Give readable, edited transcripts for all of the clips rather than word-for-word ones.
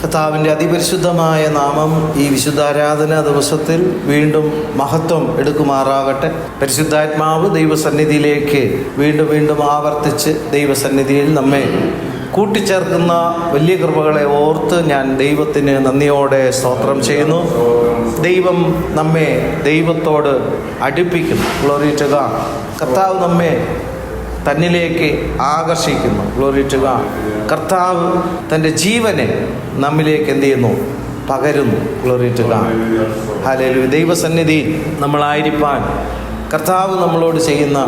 കർത്താവിൻ്റെ അതിപരിശുദ്ധമായ നാമം ഈ വിശുദ്ധാരാധന ദിവസത്തിൽ വീണ്ടും മഹത്വം എടുക്കുമാറാകട്ടെ. പരിശുദ്ധാത്മാവ് ദൈവസന്നിധിയിലേക്ക് വീണ്ടും വീണ്ടും ആവർത്തിച്ച് ദൈവസന്നിധിയിൽ നമ്മെ കൂട്ടിച്ചേർക്കുന്ന വലിയ കൃപകളെ ഓർത്ത് ഞാൻ ദൈവത്തിന് നന്ദിയോടെ സ്തോത്രം ചെയ്യുന്നു. ദൈവം നമ്മെ ദൈവത്തോട് അടുപ്പിക്കുന്നു. Glory to God. കർത്താവ് നമ്മെ തന്നിലേക്ക് ആകർഷിക്കുന്നു. Glory to God. കർത്താവ് തൻ്റെ ജീവനെ നമ്മിലേക്ക് എന്ത് ചെയ്യുന്നു? പകരുന്നു. Glory to God. ഹല്ലേലൂയ. ദൈവസന്നിധിയിൽ നമ്മളായിരിക്കാൻ കർത്താവ് നമ്മളോട് ചെയ്യുന്ന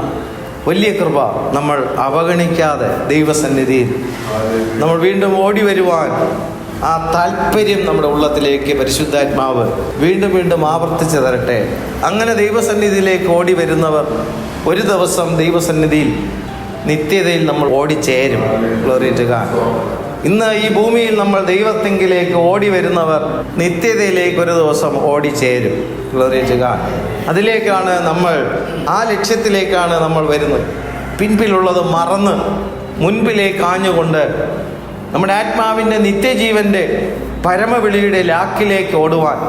വലിയ കൃപ നമ്മൾ അവഗണിക്കാതെ ദൈവസന്നിധിയിൽ നമ്മൾ വീണ്ടും ഓടി വരുവാൻ ആ താല്പര്യം നമ്മുടെ ഉള്ളത്തിലേക്ക് പരിശുദ്ധാത്മാവ് വീണ്ടും വീണ്ടും ആവർത്തിച്ച് തരട്ടെ. അങ്ങനെ ദൈവസന്നിധിയിലേക്ക് ഓടി വരുന്നവർ ഒരു ദിവസം ദൈവസന്നിധിയിൽ നിത്യതയിൽ നമ്മൾ ഓടിച്ചേരും. Glory to God. ഇന്ന് ഈ ഭൂമിയിൽ നമ്മൾ ദൈവത്തെങ്കിലേക്ക് ഓടി വരുന്നവർ നിത്യതയിലേക്ക് ഒരു ദിവസം ഓടിച്ചേരും. Glory to God. അതിലേക്കാണ് നമ്മൾ, ആ ലക്ഷ്യത്തിലേക്കാണ് നമ്മൾ വരുന്നത്. പിൻപിലുള്ളത് മറന്ന് മുൻപിലേക്ക് ആഞ്ഞുകൊണ്ട് നമ്മുടെ ആത്മാവിൻ്റെ നിത്യജീവൻ്റെ പരമവിളിയുടെ ലാക്കിലേക്ക് ഓടുവാൻ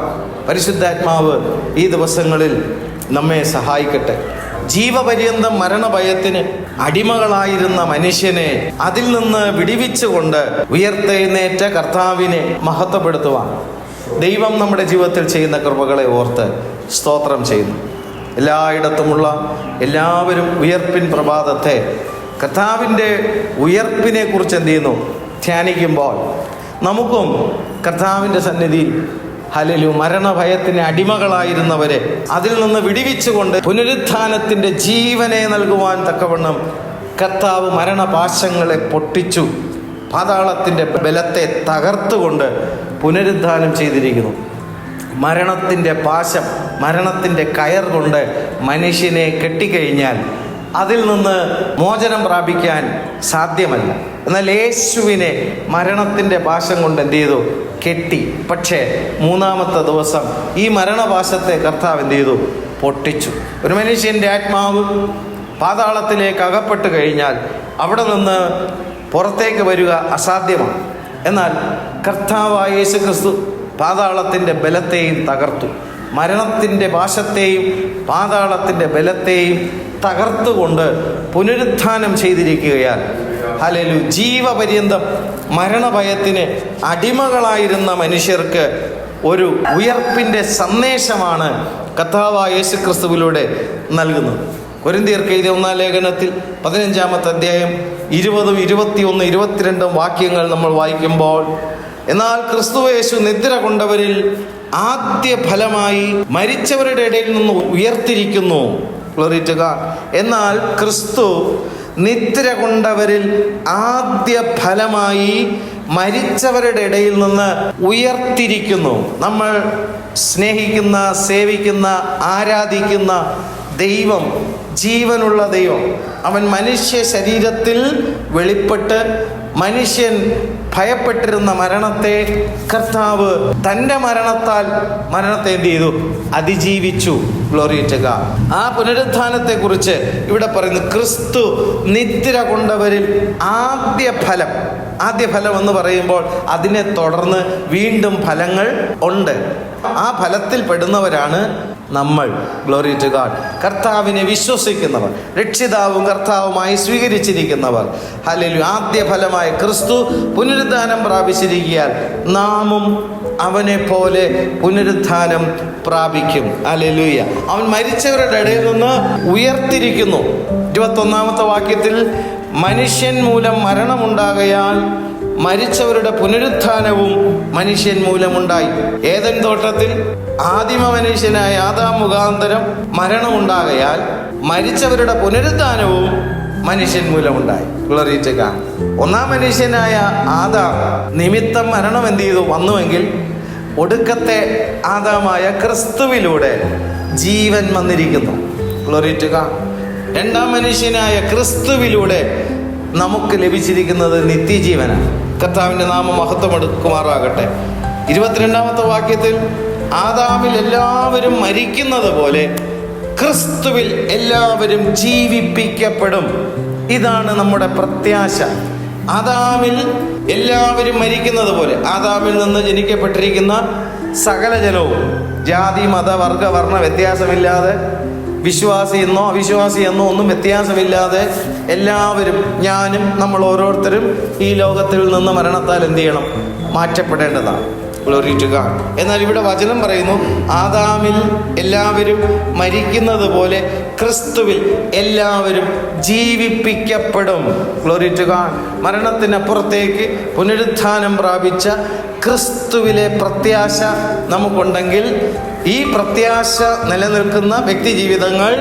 പരിശുദ്ധാത്മാവ് ഈ ദിവസങ്ങളിൽ നമ്മെ സഹായിക്കട്ടെ. ജീവപര്യന്തം മരണഭയത്തിന് അടിമകളായിരുന്ന മനുഷ്യനെ അതിൽ നിന്ന് വിടിവിച്ചുകൊണ്ട് ഉയർത്തെഴുന്നേറ്റ കർത്താവിനെ മഹത്വപ്പെടുത്തുവാൻ ദൈവം നമ്മുടെ ജീവിതത്തിൽ ചെയ്യുന്ന കൃപകളെ ഓർത്ത് സ്തോത്രം ചെയ്യുന്നു. എല്ലായിടത്തുമുള്ള എല്ലാവരും ഉയർപ്പിൻ പ്രഭാതത്തെ, കർത്താവിൻ്റെ ഉയർപ്പിനെ കുറിച്ച് എന്ത് ചെയ്യുന്നു? ധ്യാനിക്കുമ്പോൾ നമുക്കും കർത്താവിൻ്റെ സന്നിധിയിൽ ഹല്ലേലൂയ മരണഭയത്തിന് അടിമകളായിരുന്നവരെ അതിൽ നിന്ന് വിടിവിച്ചുകൊണ്ട് പുനരുത്ഥാനത്തിൻ്റെ ജീവനെ നൽകുവാൻ തക്കവണ്ണം കർത്താവ് മരണപാശങ്ങളെ പൊട്ടിച്ചു പാതാളത്തിൻ്റെ ബലത്തെ തകർത്തുകൊണ്ട് പുനരുത്ഥാനം ചെയ്തിരിക്കുന്നു. മരണത്തിൻ്റെ പാശം, മരണത്തിൻ്റെ കയർ കൊണ്ട് മനുഷ്യനെ കെട്ടിക്കഴിഞ്ഞാൽ അതിൽ നിന്ന് മോചനം പ്രാപിക്കാൻ സാധ്യമല്ല. എന്നാൽ യേശുവിനെ മരണത്തിൻ്റെ പാശം കൊണ്ട് എന്ത് ചെയ്തു? കെട്ടി. പക്ഷേ മൂന്നാമത്തെ ദിവസം ഈ മരണപാശത്തെ കർത്താവ് എന്ത് ചെയ്തു? പൊട്ടിച്ചു. ഒരു മനുഷ്യൻ്റെ ആത്മാവ് പാതാളത്തിലേക്ക് അകപ്പെട്ട് കഴിഞ്ഞാൽ അവിടെ നിന്ന് പുറത്തേക്ക് വരിക അസാധ്യമാണ്. എന്നാൽ കർത്താവായ യേശു ക്രിസ്തു പാതാളത്തിൻ്റെ ബലത്തെയും തകർത്തു. മരണത്തിൻ്റെ പാശത്തെയും പാതാളത്തിൻ്റെ ബലത്തെയും തകർത്തുകൊണ്ട് പുനരുത്ഥാനം ചെയ്തിരിക്കുകയാൽ ഹല്ലേലൂയ ജീവപര്യന്തം മരണഭയത്തിന് അടിമകളായിരുന്ന മനുഷ്യർക്ക് ഒരു ഉയർപ്പിൻ്റെ സന്ദേശമാണ് കർത്താവായ യേശു ക്രിസ്തുവിലൂടെ നൽകുന്നത്. കൊരിന്ത്യർക്ക് എഴുതിയ 1-ാം ലേഖനത്തിൽ 15-ാമത്തെ അധ്യായം 20, 21, 22 വാക്യങ്ങൾ നമ്മൾ വായിക്കുമ്പോൾ, എന്നാൽ ക്രിസ്തു യേശു നിദ്ര കൊണ്ടവരിൽ ആദ്യ ഫലമായി മരിച്ചവരുടെ ഇടയിൽ നിന്ന് ഉയർത്തിരിക്കുന്നു. Glory to God. എന്നാൽ ക്രിസ്തു നിദ്ര കൊണ്ടവരിൽ ആദ്യ ഫലമായി മരിച്ചവരുടെ ഇടയിൽ നിന്ന് ഉയർത്തിരിക്കുന്നു. നമ്മൾ സ്നേഹിക്കുന്ന, സേവിക്കുന്ന, ആരാധിക്കുന്ന ദൈവം ജീവനുള്ള ദൈവം. അവൻ മനുഷ്യ ശരീരത്തിൽ വെളിപ്പെട്ട് മനുഷ്യൻ ഭയപ്പെട്ടിരുന്ന മരണത്തെ കർത്താവ് തൻ്റെ മരണത്താൽ മരണത്തെ എന്ത് ചെയ്തു? അതിജീവിച്ചു. Glory to God. ആ പുനരുത്ഥാനത്തെ കുറിച്ച് ഇവിടെ പറയുന്നു, ക്രിസ്തു നിദ്ര കൊണ്ടവരിൽ ആദ്യ ഫലം എന്ന് പറയുമ്പോൾ അതിനെ തുടർന്ന് വീണ്ടും ഫലങ്ങൾ ഉണ്ട്. ആ ഫലത്തിൽ പെടുന്നവരാണ് നമ്മൾ. Glory to God. കർത്താവിനെ വിശ്വസിക്കുന്നവർ, രക്ഷിതാവും കർത്താവുമായി സ്വീകരിച്ചിരിക്കുന്നവർ. ഹല്ലേലൂയ. ആദ്യ ഫലമായ ക്രിസ്തു പുനരുത്ഥാനം പ്രാപിച്ചിരിക്കാൻ നാമും അവനെ പോലെ പുനരുത്ഥാനം പ്രാപിക്കും. ഹല്ലേലൂയ. അവൻ മരിച്ചവരുടെ ഇടയിൽ നിന്ന് ഉയർത്തിരിക്കുന്നു. 21-ാമത്തെ വാക്യത്തിൽ, മനുഷ്യൻ മൂലം മരണമുണ്ടാകയാൽ മരിച്ചവരുടെ പുനരുത്ഥാനവും മനുഷ്യൻ മൂലമുണ്ടായി. ഏദൻ തോട്ടത്തിൽ ആദിമ മനുഷ്യനായ ആദാം മുഖാന്തരം മരണമുണ്ടാകയാൽ മരിച്ചവരുടെ പുനരുത്ഥാനവും മനുഷ്യൻ മൂലമുണ്ടായി. Glory to God. ഒന്നാം മനുഷ്യനായ ആദാം നിമിത്തം മരണം എന്ത് ചെയ്തു? വന്നുവെങ്കിൽ ഒടുക്കത്തെ ആദാമായ ക്രിസ്തുവിലൂടെ ജീവൻ വന്നിരിക്കുന്നു. Glory to God. രണ്ടാം മനുഷ്യനായ ക്രിസ്തുവിലൂടെ നമുക്ക് ലഭിച്ചിരിക്കുന്നത് നിത്യജീവനാണ്. കർത്താവിൻ്റെ നാമം മഹത്വമെടുക്കുമാറാകട്ടെ. 22-ാമത്തെ വാക്യത്തിൽ, ആദാമിൽ എല്ലാവരും മരിക്കുന്നത് പോലെ ക്രിസ്തുവിൽ എല്ലാവരും ജീവിപ്പിക്കപ്പെടും. ഇതാണ് നമ്മുടെ പ്രത്യാശ. ആദാമിൽ എല്ലാവരും മരിക്കുന്നത് പോലെ, ആദാമിൽ നിന്ന് ജനിക്കപ്പെട്ടിരിക്കുന്ന സകല ജനവും ജാതി മത വർഗ വർണ്ണ വ്യത്യാസമില്ലാതെ, വിശ്വാസി എന്നോ അവിശ്വാസി എന്നോ ഒന്നും വ്യത്യാസമില്ലാതെ എല്ലാവരും, ഞാനും നമ്മൾ ഓരോരുത്തരും ഈ ലോകത്തിൽ നിന്ന് മരണത്താൽ എന്ത് ചെയ്യണം? മാറ്റപ്പെടേണ്ടതാണ്. Glory to God. എന്നാൽ ഇവിടെ വചനം പറയുന്നു, ആദാമിൽ എല്ലാവരും മരിക്കുന്നത് പോലെ ക്രിസ്തുവിൽ എല്ലാവരും ജീവിപ്പിക്കപ്പെടും. Glory to God. മരണത്തിനപ്പുറത്തേക്ക് പുനരുത്ഥാനം പ്രാപിച്ച ക്രിസ്തുവിലെ പ്രത്യാശ നമുക്കുണ്ടെങ്കിൽ ഈ പ്രത്യാശ നിലനിൽക്കുന്ന വ്യക്തി ജീവിതങ്ങൾ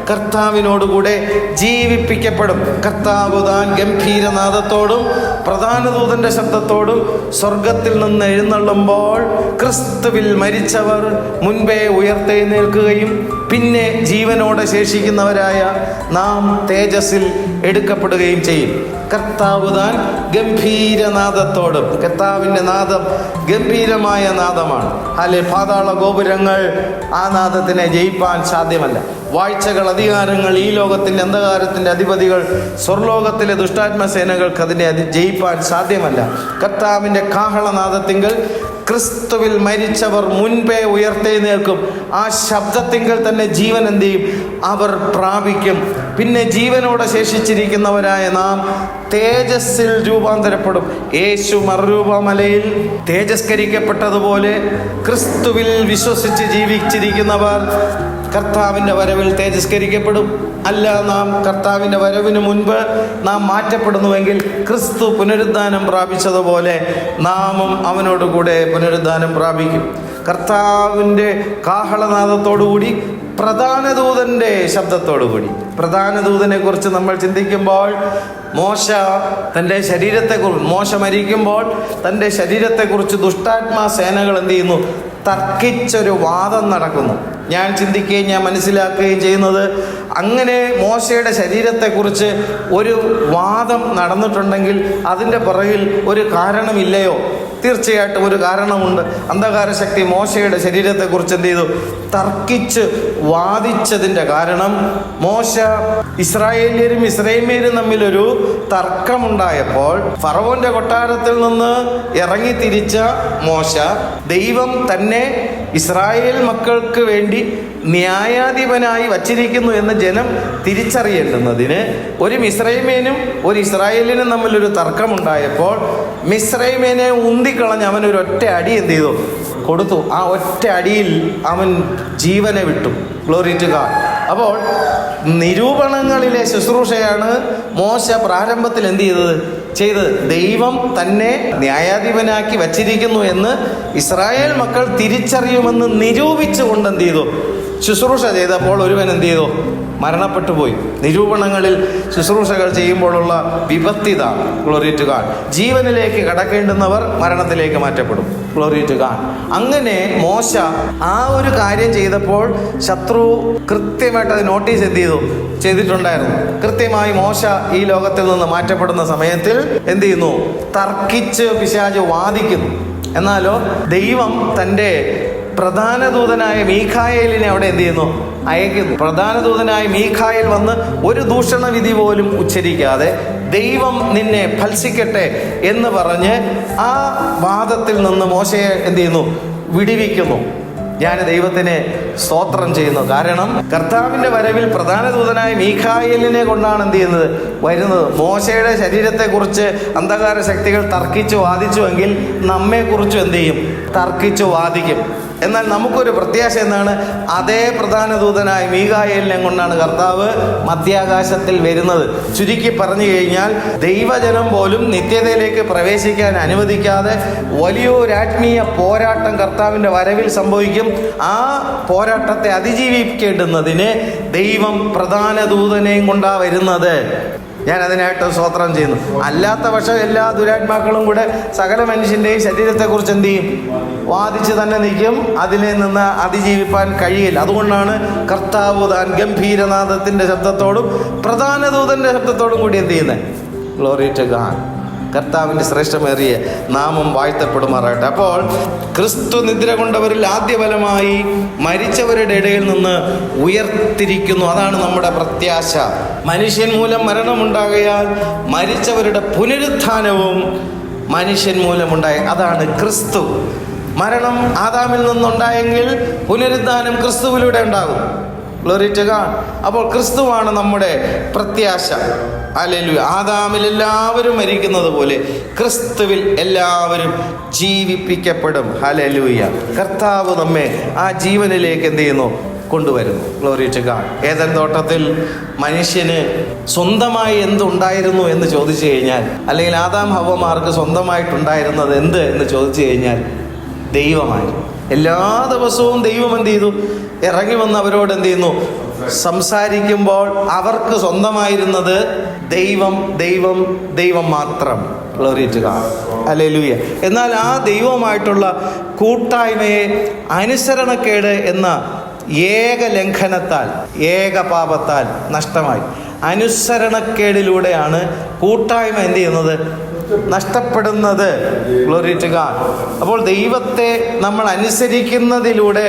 കർത്താവിനോടുകൂടെ ജീവിപ്പിക്കപ്പെടും. കർത്താവ് താൻ ഗംഭീരനാദത്തോടും പ്രധാന ദൂതന്റെ ശബ്ദത്തോടും സ്വർഗത്തിൽ നിന്ന് എഴുന്നള്ളുമ്പോൾ ക്രിസ്തുവിൽ മരിച്ചവർ മുൻപേ ഉയർത്തെഴുന്നേൽക്കുകയും പിന്നെ ജീവനോടെ ശേഷിക്കുന്നവരായ നാം തേജസ്സിൽ എടുക്കപ്പെടുകയും ചെയ്യും. കർത്താവ് താൻ ഗംഭീരനാദത്തോടും, കർത്താവിൻ്റെ നാദം ഗംഭീരമായ നാദമാണ്. അല്ലെ, പാതാള ഗോപുരങ്ങൾ ആ നാദത്തിനെ ജയിപ്പാൻ സാധ്യമല്ല. വാഴ്ചകൾ, അധികാരങ്ങൾ, ഈ ലോകത്തിൻ്റെ അന്ധകാരത്തിൻ്റെ അധിപതികൾ, സ്വർലോകത്തിലെ ദുഷ്ടാത്മസേനകൾക്ക് അതിനെ ജയിപ്പാൻ സാധ്യമല്ല. കർത്താവിൻ്റെ കാഹളനാദത്തിങ്കൽ ക്രിസ്തുവിൽ മരിച്ചവർ മുൻപേ ഉയർത്തെഴുന്നേൽക്കും. ആ ശബ്ദത്തിങ്കൽ തന്നെ ജീവൻ എന്ത് ചെയ്യും? അവർ പ്രാപിക്കും. പിന്നെ ജീവനോടെ ശേഷിച്ചിരിക്കുന്നവരായ നാം തേജസ്സിൽ രൂപാന്തരപ്പെടും. യേശു മറുരൂപമലയിൽ തേജസ്കരിക്കപ്പെട്ടതുപോലെ ക്രിസ്തുവിൽ വിശ്വസിച്ച് ജീവിച്ചിരിക്കുന്നവർ കർത്താവിൻ്റെ വരവിൽ തേജസ്കരിക്കപ്പെടും. അല്ല, നാം കർത്താവിൻ്റെ വരവിന് മുൻപ് നാം മാറ്റപ്പെടുന്നുവെങ്കിൽ ക്രിസ്തു പുനരുദ്ധാനം പ്രാപിച്ചതുപോലെ നാമും അവനോടുകൂടെ പുനരുദ്ധാനം പ്രാപിക്കും. കർത്താവിൻ്റെ കാഹളനാദത്തോടുകൂടി, പ്രധാന ദൂതൻ്റെ ശബ്ദത്തോടുകൂടി. പ്രധാന ദൂതനെ കുറിച്ച് നമ്മൾ ചിന്തിക്കുമ്പോൾ മോശ മരിക്കുമ്പോൾ തൻ്റെ ശരീരത്തെക്കുറിച്ച് ദുഷ്ടാത്മാ സേനകൾ എന്ത് ചെയ്യുന്നു? തർക്കിച്ചൊരു വാദം നടക്കുന്നു. ഞാൻ ചിന്തിക്കുകയും ഞാൻ മനസ്സിലാക്കുകയും ചെയ്യുന്നത്, അങ്ങനെ മോശയുടെ ശരീരത്തെക്കുറിച്ച് ഒരു വാദം നടന്നിട്ടുണ്ടെങ്കിൽ അതിൻ്റെ പുറകിൽ ഒരു കാരണമില്ലയോ? തീർച്ചയായിട്ടും ഒരു കാരണമുണ്ട്. അന്ധകാര ശക്തി മോശയുടെ ശരീരത്തെക്കുറിച്ച് എന്ത് ചെയ്തു? തർക്കിച്ച് വാദിച്ചതിൻ്റെ കാരണം, മോശ ഇസ്രായേല്യരും ഇസ്രായേല്യരും തമ്മിലൊരു തർക്കമുണ്ടായപ്പോൾ ഫറവോന്റെ കൊട്ടാരത്തിൽ നിന്ന് ഇറങ്ങി തിരിച്ച മോശ ദൈവം തന്നെ ഇസ്രായേൽ മക്കൾക്ക് വേണ്ടി ന്യായാധിപനായി വച്ചിരിക്കുന്നു എന്ന് ജനം തിരിച്ചറിയേണ്ടുന്നതിന് ഒരു മിസ്രൈമേനും ഒരു ഇസ്രായേലിനും തമ്മിലൊരു തർക്കമുണ്ടായപ്പോൾ മിസ്രൈമേനെ ഉന്തിക്കളഞ്ഞ് അവനൊരു ഒറ്റ അടി എന്ത് ചെയ്തു? കൊടുത്തു. ആ ഒറ്റ അടിയിൽ അവൻ ജീവനെ വിട്ടു. Glory to God. അപ്പോൾ നിരൂപണങ്ങളിലെ ശുശ്രൂഷയാണ് മോശ പ്രാരംഭത്തിൽ എന്ത് ചെയ്തത്? ദൈവം തന്നെ ന്യായാധിപനാക്കി വച്ചിരിക്കുന്നു എന്ന് ഇസ്രായേൽ മക്കൾ തിരിച്ചറിയുമെന്ന് നിരൂപിച്ചുകൊണ്ട് എന്ത് ചെയ്തു? ശുശ്രൂഷ ചെയ്തപ്പോൾ ഒരുവൻ എന്ത് ചെയ്തു? മരണപ്പെട്ടു പോയി. നിരൂപണങ്ങളിൽ ശുശ്രൂഷകൾ ചെയ്യുമ്പോഴുള്ള വിപത്തിത. Glory to God. ജീവനിലേക്ക് കടക്കേണ്ടുന്നവർ മരണത്തിലേക്ക് മാറ്റപ്പെടും. Glory to God. അങ്ങനെ മോശ ആ ഒരു കാര്യം ചെയ്തപ്പോൾ ശത്രു കൃത്യമായിട്ട് അത് നോട്ടീസ് എന്ത് ചെയ്തിട്ടുണ്ടായിരുന്നു. കൃത്യമായി മോശ ഈ ലോകത്തിൽ നിന്ന് മാറ്റപ്പെടുന്ന സമയത്തിൽ എന്ത് ചെയ്യുന്നു? തർക്കിച്ച് പിശാച് വാദിക്കുന്നു. എന്നാലോ ദൈവം തൻ്റെ പ്രധാന ദൂതനായ മീഖായേലിനെ അവിടെ എന്ത് ചെയ്യുന്നു? അയക്കുന്നു. പ്രധാന ദൂതനായ മീഖായേൽ വന്ന് ഒരു ദൂഷണ വിധി പോലും ഉച്ചരിക്കാതെ ദൈവം നിന്നെ ഭത്സിക്കട്ടെ എന്ന് പറഞ്ഞ് ആ വാദത്തിൽ നിന്ന് മോശയെ എന്ത് ചെയ്യുന്നു? വിടിവിക്കുന്നു. ഞാൻ ദൈവത്തിനെ സ്തോത്രം ചെയ്യുന്നു. കാരണം കർത്താവിൻ്റെ വരവിൽ പ്രധാന ദൂതനായ മീഖായേലിനെ കൊണ്ടാണ് എന്ത് ചെയ്യുന്നത്? വരുന്നത്. മോശയുടെ ശരീരത്തെക്കുറിച്ച് അന്ധകാര ശക്തികൾ തർക്കിച്ചു വാദിച്ചുവെങ്കിൽ നമ്മെക്കുറിച്ചും എന്ത് ചെയ്യും? തർക്കിച്ചു വാദിക്കും. എന്നാൽ നമുക്കൊരു പ്രത്യാശ എന്താണ്? അതേ പ്രധാന ദൂതനായ മീഖായേലിനെ കൊണ്ടാണ് കർത്താവ് മധ്യാകാശത്തിൽ വരുന്നത്. ചുരുക്കി പറഞ്ഞു കഴിഞ്ഞാൽ ദൈവജനം പോലും നിത്യതയിലേക്ക് പ്രവേശിക്കാൻ അനുവദിക്കാതെ വലിയൊരു ആത്മീയ പോരാട്ടം കർത്താവിൻ്റെ വരവിൽ സംഭവിക്കും. ആ പോരാട്ടത്തെ അതിജീവിക്കേണ്ടുന്നതിന് ദൈവം പ്രധാന ദൂതനെയും കൊണ്ടാണ് വരുന്നത്. ഞാൻ അതിനായിട്ട് സ്തോത്രം ചെയ്യുന്നു. അല്ലാത്ത പക്ഷം എല്ലാ ദുരാത്മാക്കളും കൂടെ സകല മനുഷ്യൻ്റെയും ശരീരത്തെക്കുറിച്ച് എന്ത് ചെയ്യും? വാദിച്ച് തന്നെ നിൽക്കും. അതിനെ നിന്ന് അതിജീവിപ്പാൻ കഴിയില്ല. അതുകൊണ്ടാണ് കർത്താവ് താൻ ഗംഭീരനാദത്തിൻ്റെ ശബ്ദത്തോടും പ്രധാന ദൂതൻ്റെ ശബ്ദത്തോടും കൂടി എന്ത് ചെയ്യുന്നത്? Glory to God. കർത്താവിൻ്റെ ശ്രേഷ്ഠമേറിയ നാമം വാഴ്ത്തപ്പെടുമാറാകട്ടെ. അപ്പോൾ ക്രിസ്തു നിദ്ര കൊണ്ടവരിൽ ആദ്യഫലമായി മരിച്ചവരുടെ ഇടയിൽ നിന്ന് ഉയർത്തിരിക്കുന്നു. അതാണ് നമ്മുടെ പ്രത്യാശ. മനുഷ്യൻ മൂലം മരണമുണ്ടാകയാൽ മരിച്ചവരുടെ പുനരുത്ഥാനവും മനുഷ്യൻ മൂലമുണ്ടായ, അതാണ് ക്രിസ്തു. മരണം ആദാമിൽ നിന്നുണ്ടായെങ്കിൽ പുനരുദ്ധാനം ക്രിസ്തുവിലൂടെ ഉണ്ടാകും. Glory to God. അപ്പോൾ ക്രിസ്തുവാണ് നമ്മുടെ പ്രത്യാശ. ഹല്ലേലൂയ. ആദാമിൽ എല്ലാവരും മരിക്കുന്നത് പോലെ ക്രിസ്തുവിൽ എല്ലാവരും ജീവിപ്പിക്കപ്പെടും. ഹല്ലേലൂയ. കർത്താവ് നമ്മെ ആ ജീവനിലേക്ക് എന്ത് ചെയ്യുന്നു? കൊണ്ടുവരുന്നു. Glory to God. ഏദൻ തോട്ടത്തിൽ മനുഷ്യന് സ്വന്തമായി എന്തുണ്ടായിരുന്നു എന്ന് ചോദിച്ചു കഴിഞ്ഞാൽ, അല്ലെങ്കിൽ ആദാം ഹവ്വമാർക്ക് സ്വന്തമായിട്ടുണ്ടായിരുന്നത് എന്ത് എന്ന് ചോദിച്ചു കഴിഞ്ഞാൽ ദൈവമായിരുന്നു. എല്ലാ ദിവസവും ദൈവം എന്ത് ചെയ്തു? ഇറങ്ങി വന്ന് അവരോട് എന്ത് ചെയ്യുന്നു? സംസാരിക്കുമ്പോൾ അവർക്ക് സ്വന്തമായിരുന്നത് ദൈവം, ദൈവം, ദൈവം മാത്രം. Glory to God. ഹല്ലേലൂയ. എന്നാൽ ആ ദൈവമായിട്ടുള്ള കൂട്ടായ്മയെ അനുസരണക്കേട് എന്ന ഏക ലംഘനത്താൽ, ഏക പാപത്താൽ നഷ്ടമായി. അനുസരണക്കേടിലൂടെയാണ് കൂട്ടായ്മ എന്ത് ചെയ്യുന്നത്? നഷ്ടപ്പെടുന്നത്. Glory to God. അപ്പോൾ ദൈവത്തെ നമ്മൾ അനുസരിക്കുന്നതിലൂടെ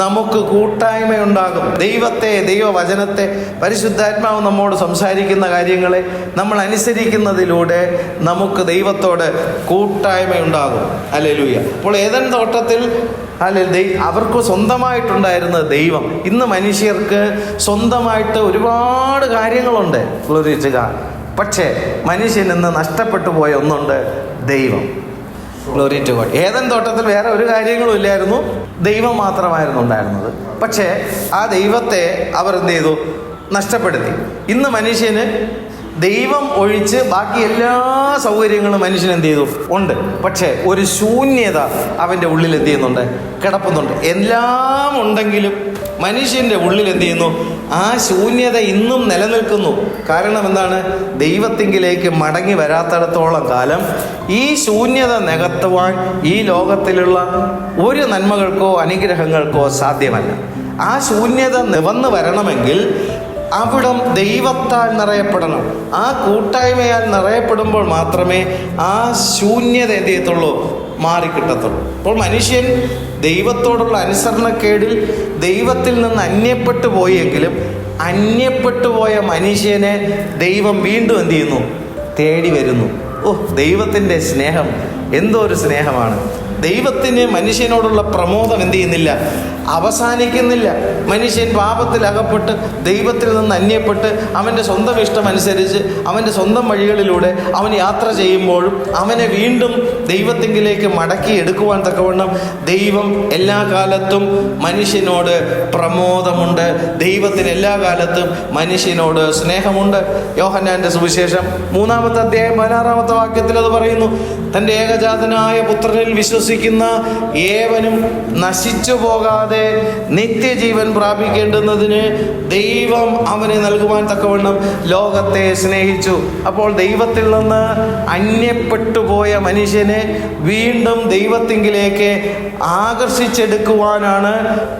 നമുക്ക് കൂട്ടായ്മയുണ്ടാകും. ദൈവത്തെ, ദൈവവചനത്തെ, പരിശുദ്ധാത്മാവ് നമ്മോട് സംസാരിക്കുന്ന കാര്യങ്ങളെ നമ്മൾ അനുസരിക്കുന്നതിലൂടെ നമുക്ക് ദൈവത്തോട് കൂട്ടായ്മയുണ്ടാകും. ഹല്ലേലൂയ. അപ്പോൾ ഏദൻ തോട്ടത്തിൽ അവർക്ക് സ്വന്തമായിട്ടുണ്ടായിരുന്നത് ദൈവം. ഇന്ന് മനുഷ്യർക്ക് സ്വന്തമായിട്ട് ഒരുപാട് കാര്യങ്ങളുണ്ട്. Glory to God. പക്ഷേ മനുഷ്യൻ ഇന്ന് നഷ്ടപ്പെട്ടു പോയ ഒന്നുണ്ട്, ദൈവം. Glory to God. ഏദൻ തോട്ടത്തിൽ വേറെ ഒരു കാര്യങ്ങളും ഇല്ലായിരുന്നു, ദൈവം മാത്രമായിരുന്നു ഉണ്ടായിരുന്നത്. പക്ഷേ ആ ദൈവത്തെ അവർ എന്ത് ചെയ്തു? നഷ്ടപ്പെടുത്തി. ഇന്ന് മനുഷ്യന് ദൈവം ഒഴിച്ച് ബാക്കി എല്ലാ സൗകര്യങ്ങളും മനുഷ്യൻ എന്ത് ചെയ്തു? ഉണ്ട്. പക്ഷേ ഒരു ശൂന്യത അവൻ്റെ ഉള്ളിൽ എന്ത് ചെയ്യുന്നുണ്ട്? കിടപ്പുന്നുണ്ട്. എല്ലാം ഉണ്ടെങ്കിലും മനുഷ്യൻ്റെ ഉള്ളിൽ എന്ത് ചെയ്യുന്നു? ആ ശൂന്യത ഇന്നും നിലനിൽക്കുന്നു. കാരണം എന്താണ്? ദൈവത്തിങ്കിലേക്ക് മടങ്ങി വരാത്തിടത്തോളം കാലം ഈ ശൂന്യത നികത്തുവാൻ ഈ ലോകത്തിലുള്ള ഒരു നന്മകൾക്കോ അനുഗ്രഹങ്ങൾക്കോ സാധ്യമല്ല. ആ ശൂന്യത നിവന്നു വരണമെങ്കിൽ അവിടം ദൈവത്താൽ നിറയപ്പെടണം. ആ കൂട്ടായ്മയാൽ നിറയപ്പെടുമ്പോൾ മാത്രമേ ആ ശൂന്യത എന്ത് ചെയ്യത്തുള്ളൂ? മാറിക്കിട്ടത്തുള്ളൂ. അപ്പോൾ മനുഷ്യൻ ദൈവത്തോടുള്ള അനുസരണക്കേടിൽ ദൈവത്തിൽ നിന്ന് അന്യപ്പെട്ടു പോയെങ്കിലും അന്യപ്പെട്ടു പോയ മനുഷ്യനെ ദൈവം വീണ്ടും എന്ത് ചെയ്യുന്നു? തേടി വരുന്നു. ദൈവത്തിൻ്റെ സ്നേഹം എന്തോ ഒരു സ്നേഹമാണ്. ദൈവത്തിന് മനുഷ്യനോടുള്ള പ്രമോദം എന്ത് ചെയ്യുന്നില്ല? അവസാനിക്കുന്നില്ല. മനുഷ്യൻ പാപത്തിൽ അകപ്പെട്ട് ദൈവത്തിൽ നിന്ന് അന്യപ്പെട്ട് അവൻ്റെ സ്വന്തം ഇഷ്ടമനുസരിച്ച് അവൻ്റെ സ്വന്തം വഴികളിലൂടെ അവൻ യാത്ര ചെയ്യുമ്പോഴും അവനെ വീണ്ടും ദൈവത്തിങ്കിലേക്ക് മടക്കി എടുക്കുവാൻ തക്കവണ്ണം ദൈവം എല്ലാ കാലത്തും മനുഷ്യനോട് പ്രമോദമുണ്ട്. ദൈവത്തിന് എല്ലാ കാലത്തും മനുഷ്യനോട് സ്നേഹമുണ്ട്. യോഹന്നാൻ്റെ സുവിശേഷം 3-ാമത്തെ അധ്യായം 16-ാമത്തെ വാക്യത്തിൽ അത് പറയുന്നു. തൻ്റെ ഏകജാതനായ പുത്രനിൽ വിശ്വസിക്കുന്ന ഏവനും നശിച്ചു പോകാതെ നിത്യജീവൻ പ്രാപിക്കേണ്ടുന്നതിന് ദൈവം അവനെ നൽകുവാൻ തക്കവണ്ണം ലോകത്തെ സ്നേഹിച്ചു. അപ്പോൾ ദൈവത്തിൽ നിന്ന് അന്യപ്പെട്ടു പോയ മനുഷ്യനെ വീണ്ടും ദൈവത്തിങ്കിലേക്ക് ആകർഷിച്ചെടുക്കുവാനാണ്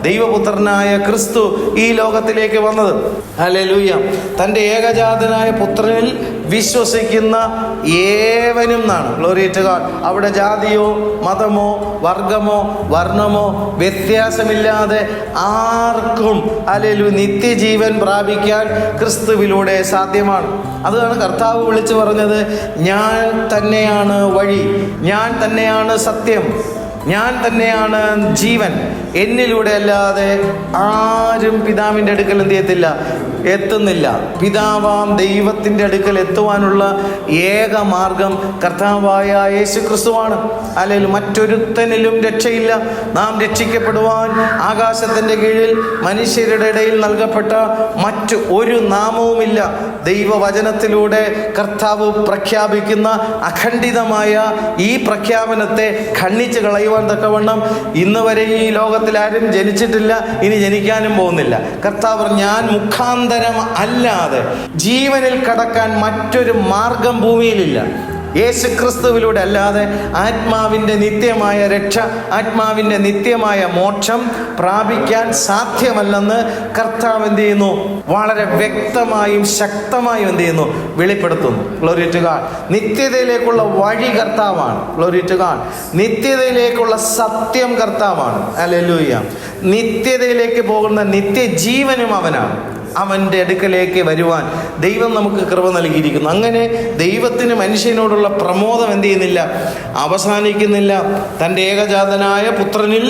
ദൈവപുത്രനായ ക്രിസ്തു ഈ ലോകത്തിലേക്ക് വന്നത്. ഹല്ലേലൂയ. തൻ്റെ ഏകജാതനായ പുത്രനിൽ വിശ്വസിക്കുന്ന ഏവനും എന്നാണ്. Glory to God. അവിടെ ജാതിയോ മതമോ വർഗമോ വർണ്ണമോ വ്യത്യാസമില്ലാതെ ആർക്കും ഹല്ലേലൂയ നിത്യജീവൻ പ്രാപിക്കാൻ ക്രിസ്തുവിലൂടെ സാധ്യമാണ്. അതാണ് കർത്താവ് വിളിച്ചു പറഞ്ഞത്, ഞാൻ തന്നെയാണ് വഴി, ഞാൻ തന്നെയാണ് സത്യം, ഞാൻ തന്നെയാണ് ജീവൻ. എന്നിലൂടെ അല്ലാതെ ആരും പിതാവിൻ്റെ അടുക്കൽ എന്ത് ചെയ്യത്തില്ല? എത്തുന്നില്ല. പിതാവാം ദൈവത്തിൻ്റെ അടുക്കൽ എത്തുവാനുള്ള ഏക മാർഗം കർത്താവായ യേശു ക്രിസ്തുവാണ്. അല്ലെങ്കിൽ മറ്റൊരുത്തനിലും രക്ഷയില്ല. നാം രക്ഷിക്കപ്പെടുവാൻ ആകാശത്തിൻ്റെ കീഴിൽ മനുഷ്യരുടെ ഇടയിൽ നൽകപ്പെട്ട മറ്റു ഒരു നാമവുമില്ല. ദൈവവചനത്തിലൂടെ കർത്താവ് പ്രഖ്യാപിക്കുന്ന അഖണ്ഡിതമായ ഈ പ്രഖ്യാപനത്തെ ഖണ്ഡിച്ച് കളയുവാൻ തക്കവണ്ണം ഇന്ന് വരെ ഈ ലോകത്തിൽ ആരും ജനിച്ചിട്ടില്ല, ഇനി ജനിക്കാനും പോകുന്നില്ല. കർത്താവ് ഞാൻ മുഖാന്തരം അല്ലാതെ ജീവനിൽ കടക്കാൻ മറ്റൊരു മാർഗം ഭൂമിയിലില്ല. യേശു ക്രിസ്തുവിലൂടെ അല്ലാതെ ആത്മാവിൻ്റെ നിത്യമായ രക്ഷ, ആത്മാവിൻ്റെ നിത്യമായ മോക്ഷം പ്രാപിക്കാൻ സാധ്യമല്ലെന്ന് കർത്താവ് എന്ത് ചെയ്യുന്നു? വളരെ വ്യക്തമായും ശക്തമായും എന്ത് ചെയ്യുന്നു? വെളിപ്പെടുത്തുന്നു. Glory to God. നിത്യതയിലേക്കുള്ള വഴി കർത്താവാണ്. Glory to God. നിത്യതയിലേക്കുള്ള സത്യം കർത്താവാണ്. ഹല്ലേലൂയ. നിത്യതയിലേക്ക് പോകുന്ന നിത്യജീവനും അവനാണ്. അവൻ്റെ അടുക്കലേക്ക് വരുവാൻ ദൈവം നമുക്ക് കൃപ നൽകിയിരിക്കുന്നു. അങ്ങനെ ദൈവത്തിന് മനുഷ്യനോടുള്ള പ്രമോദം എന്ത് ചെയ്യുന്നില്ല, അവസാനിക്കുന്നില്ല. തൻ്റെ ഏകജാതനായ പുത്രനിൽ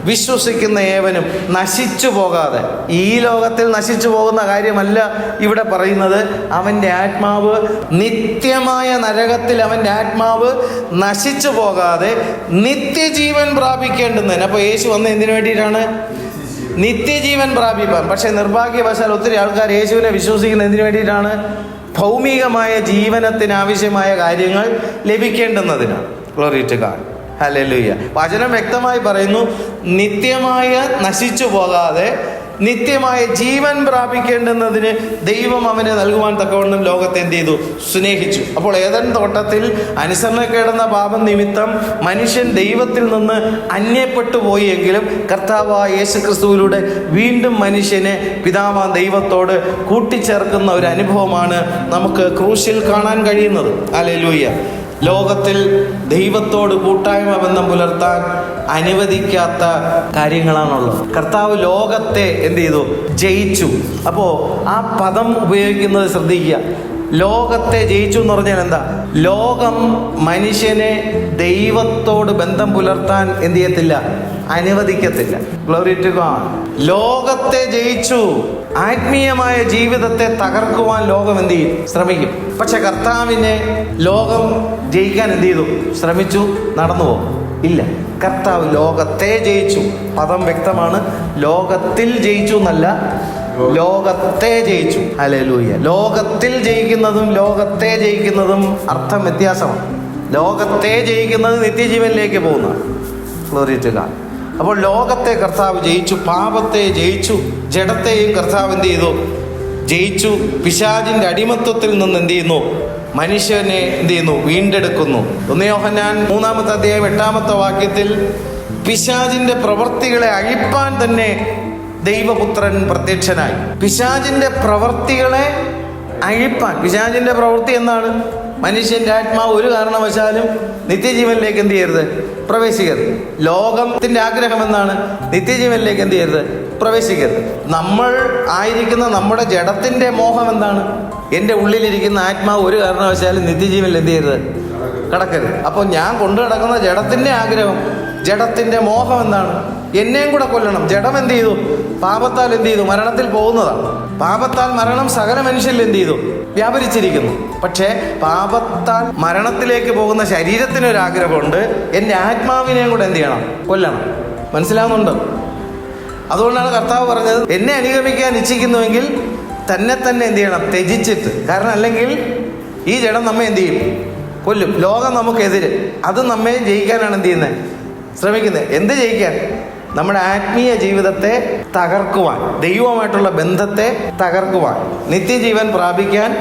വിശ്വസിക്കുന്ന ഏവനും നശിച്ചു പോകാതെ, ഈ ലോകത്തിൽ നശിച്ചു പോകുന്ന കാര്യമല്ല ഇവിടെ പറയുന്നത്. അവൻ്റെ ആത്മാവ് നിത്യമായ നരകത്തിൽ അവൻ്റെ ആത്മാവ് നശിച്ചു പോകാതെ നിത്യജീവൻ പ്രാപിക്കേണ്ടുന്നതിന്. അപ്പോൾ യേശു വന്ന എന്തിനു വേണ്ടിയിട്ടാണ്? നിത്യജീവൻ പ്രാപിപ്പാൻ. പക്ഷെ നിർഭാഗ്യവശാൽ ഒത്തിരി ആൾക്കാർ യേശുവിനെ വിശ്വസിക്കുന്ന എന്തിനു വേണ്ടിയിട്ടാണ്? ഭൗമികമായ ജീവനത്തിന് ആവശ്യമായ കാര്യങ്ങൾ ലഭിക്കേണ്ടുന്നതിനാണ്. ഗ്ലോറി ടു ഗോഡ്, ഹല്ലേലൂയ. വചനം വ്യക്തമായി പറയുന്നു, നിത്യമായ നശിച്ചു പോകാതെ നിത്യമായ ജീവൻ പ്രാപിക്കേണ്ടുന്നതിന് ദൈവം അവനെ നൽകുവാൻ തക്കവണ്ണം ലോകത്തെ എന്ത് ചെയ്തു? സ്നേഹിച്ചു. അപ്പോൾ ഏദൻ തോട്ടത്തിൽ അനുസരണക്കേടുന്ന പാപം നിമിത്തം മനുഷ്യൻ ദൈവത്തിൽ നിന്ന് അന്യപ്പെട്ടു പോയി എങ്കിലും കർത്താവായ യേശുക്രിസ്തുവിലൂടെ വീണ്ടും മനുഷ്യനെ പിതാവാൻ ദൈവത്തോട് കൂട്ടിച്ചേർക്കുന്ന ഒരു അനുഭവമാണ് നമുക്ക് ക്രൂശിൽ കാണാൻ കഴിയുന്നത്. ഹല്ലേലൂയ. ലോകത്തിൽ ദൈവത്തോട് കൂട്ടായ്മ ബന്ധം പുലർത്താൻ അനുവദിക്കാത്ത കാര്യങ്ങളാണുള്ളത്. കർത്താവ് ലോകത്തെ എന്ത് ചെയ്തു? ജയിച്ചു. അപ്പോൾ ആ പദം ഉപയോഗിക്കുന്നത് ശ്രദ്ധിക്കുക. ലോകത്തെ ജയിച്ചു എന്ന് പറഞ്ഞാൽ എന്താ? ലോകം മനുഷ്യനെ ദൈവത്തോട് ബന്ധം പുലർത്താൻ എന്ത് ചെയ്യത്തില്ല? അനുവദിക്കത്തില്ല. Glory to God. ലോകത്തെ ജയിച്ചു. ആത്മീയമായ ജീവിതത്തെ തകർക്കുവാൻ ലോകം എന്ത് ചെയ്യും? ശ്രമിക്കും. പക്ഷെ കർത്താവിനെ ലോകം ജയിക്കാൻ എന്ത് ചെയ്തു? ശ്രമിച്ചു. നടന്നുവോ? ഇല്ല. കർത്താവ് ലോകത്തെ ജയിച്ചു. പദം വ്യക്തമാണ്. ലോകത്തിൽ ജയിച്ചു എന്നല്ല, ലോകത്തെ ജയിച്ചു. ഹല്ലേലൂയ. ലോകത്തിൽ ജയിക്കുന്നതും ലോകത്തെ ജയിക്കുന്നതും അർത്ഥം വ്യത്യാസമാണ്. ലോകത്തെ ജയിക്കുന്നത് നിത്യജീവനിലേക്ക് പോകുന്നതാണ്. Glory to God. അപ്പോൾ ലോകത്തെ കർത്താവ് ജയിച്ചു, പാപത്തെ ജയിച്ചു, ജഡത്തെയും കർത്താവ് എന്ത് ചെയ്തു? ജയിച്ചു. പിശാചിന്റെ അടിമത്വത്തിൽ നിന്ന് എന്ത് ചെയ്യുന്നു? മനുഷ്യനെ എന്ത് ചെയ്യുന്നു? വീണ്ടെടുക്കുന്നു. 1 യോഹന്നാൻ 3-ാമത്തെ അധ്യായം 8-ാമത്തെ വാക്യത്തിൽ പിശാചിന്റെ പ്രവൃത്തികളെ അഴിപ്പാൻ തന്നെ ദൈവപുത്രൻ പ്രത്യക്ഷനായി. പിശാചിന്റെ പ്രവൃത്തികളെ അഴിപ്പാൻ. പിശാചിന്റെ പ്രവൃത്തി എന്താണ്? മനുഷ്യന്റെ ആത്മാവ് ഒരു കാരണവശാലും നിത്യജീവനിലേക്ക് എന്ത് ചെയ്യരുത്? പ്രവേശിക്കരുത്. ലോകത്തിന്റെ ആഗ്രഹം എന്താണ്? നിത്യജീവനിലേക്ക് എന്ത് ചെയ്യരുത്? പ്രവേശിക്കരുത്. നമ്മൾ ആയിരിക്കുന്ന നമ്മുടെ ജഡത്തിന്റെ മോഹം എന്താണ്? എൻ്റെ ഉള്ളിലിരിക്കുന്ന ആത്മാവ് ഒരു കാരണവശാലും നിത്യജീവനിൽ എന്ത് ചെയ്യരുത്? കടക്കരുത്. അപ്പോൾ ഞാൻ കൊണ്ടു കിടക്കുന്ന ജഡത്തിന്റെ ആഗ്രഹം, ജഡത്തിന്റെ മോഹം എന്താണ്? എന്നെയും കൂടെ കൊല്ലണം. ജഡം എന്ത് ചെയ്തു? പാപത്താൽ എന്ത് ചെയ്തു? മരണത്തിൽ പോകുന്നതാണ്. പാപത്താൽ മരണം സകല മനുഷ്യരിൽ എന്ത് ചെയ്തു? വ്യാപരിച്ചിരിക്കുന്നു. പക്ഷേ പാപത്താൽ മരണത്തിലേക്ക് പോകുന്ന ശരീരത്തിനൊരാഗ്രഹമുണ്ട്. എൻ്റെ ആത്മാവിനെയും കൂടെ എന്ത് ചെയ്യണം? കൊല്ലണം. മനസ്സിലാവുന്നുണ്ടോ? അതുകൊണ്ടാണ് കർത്താവ് പറഞ്ഞത്, എന്നെ അനുഗമിക്കാൻ ഇച്ഛിക്കുന്നുവെങ്കിൽ തന്നെ എന്ത് ചെയ്യണം? ത്യജിച്ചിട്ട്. കാരണം അല്ലെങ്കിൽ ഈ ജഡം നമ്മെ എന്ത് ചെയ്യും? കൊല്ലും. ലോകം നമുക്കെതിര്. അത് നമ്മെ ജയിക്കാനാണ് എന്ത് ചെയ്യുന്നത്? ശ്രമിക്കുന്നത്. എന്ത് ജയിക്കാൻ? നമ്മുടെ ആത്മീയ ജീവിതത്തെ തകർക്കുവാൻ, ദൈവവുമായിട്ടുള്ള ബന്ധത്തെ തകർക്കുവാൻ, നിത്യജീവൻ പ്രാപിക്കാൻ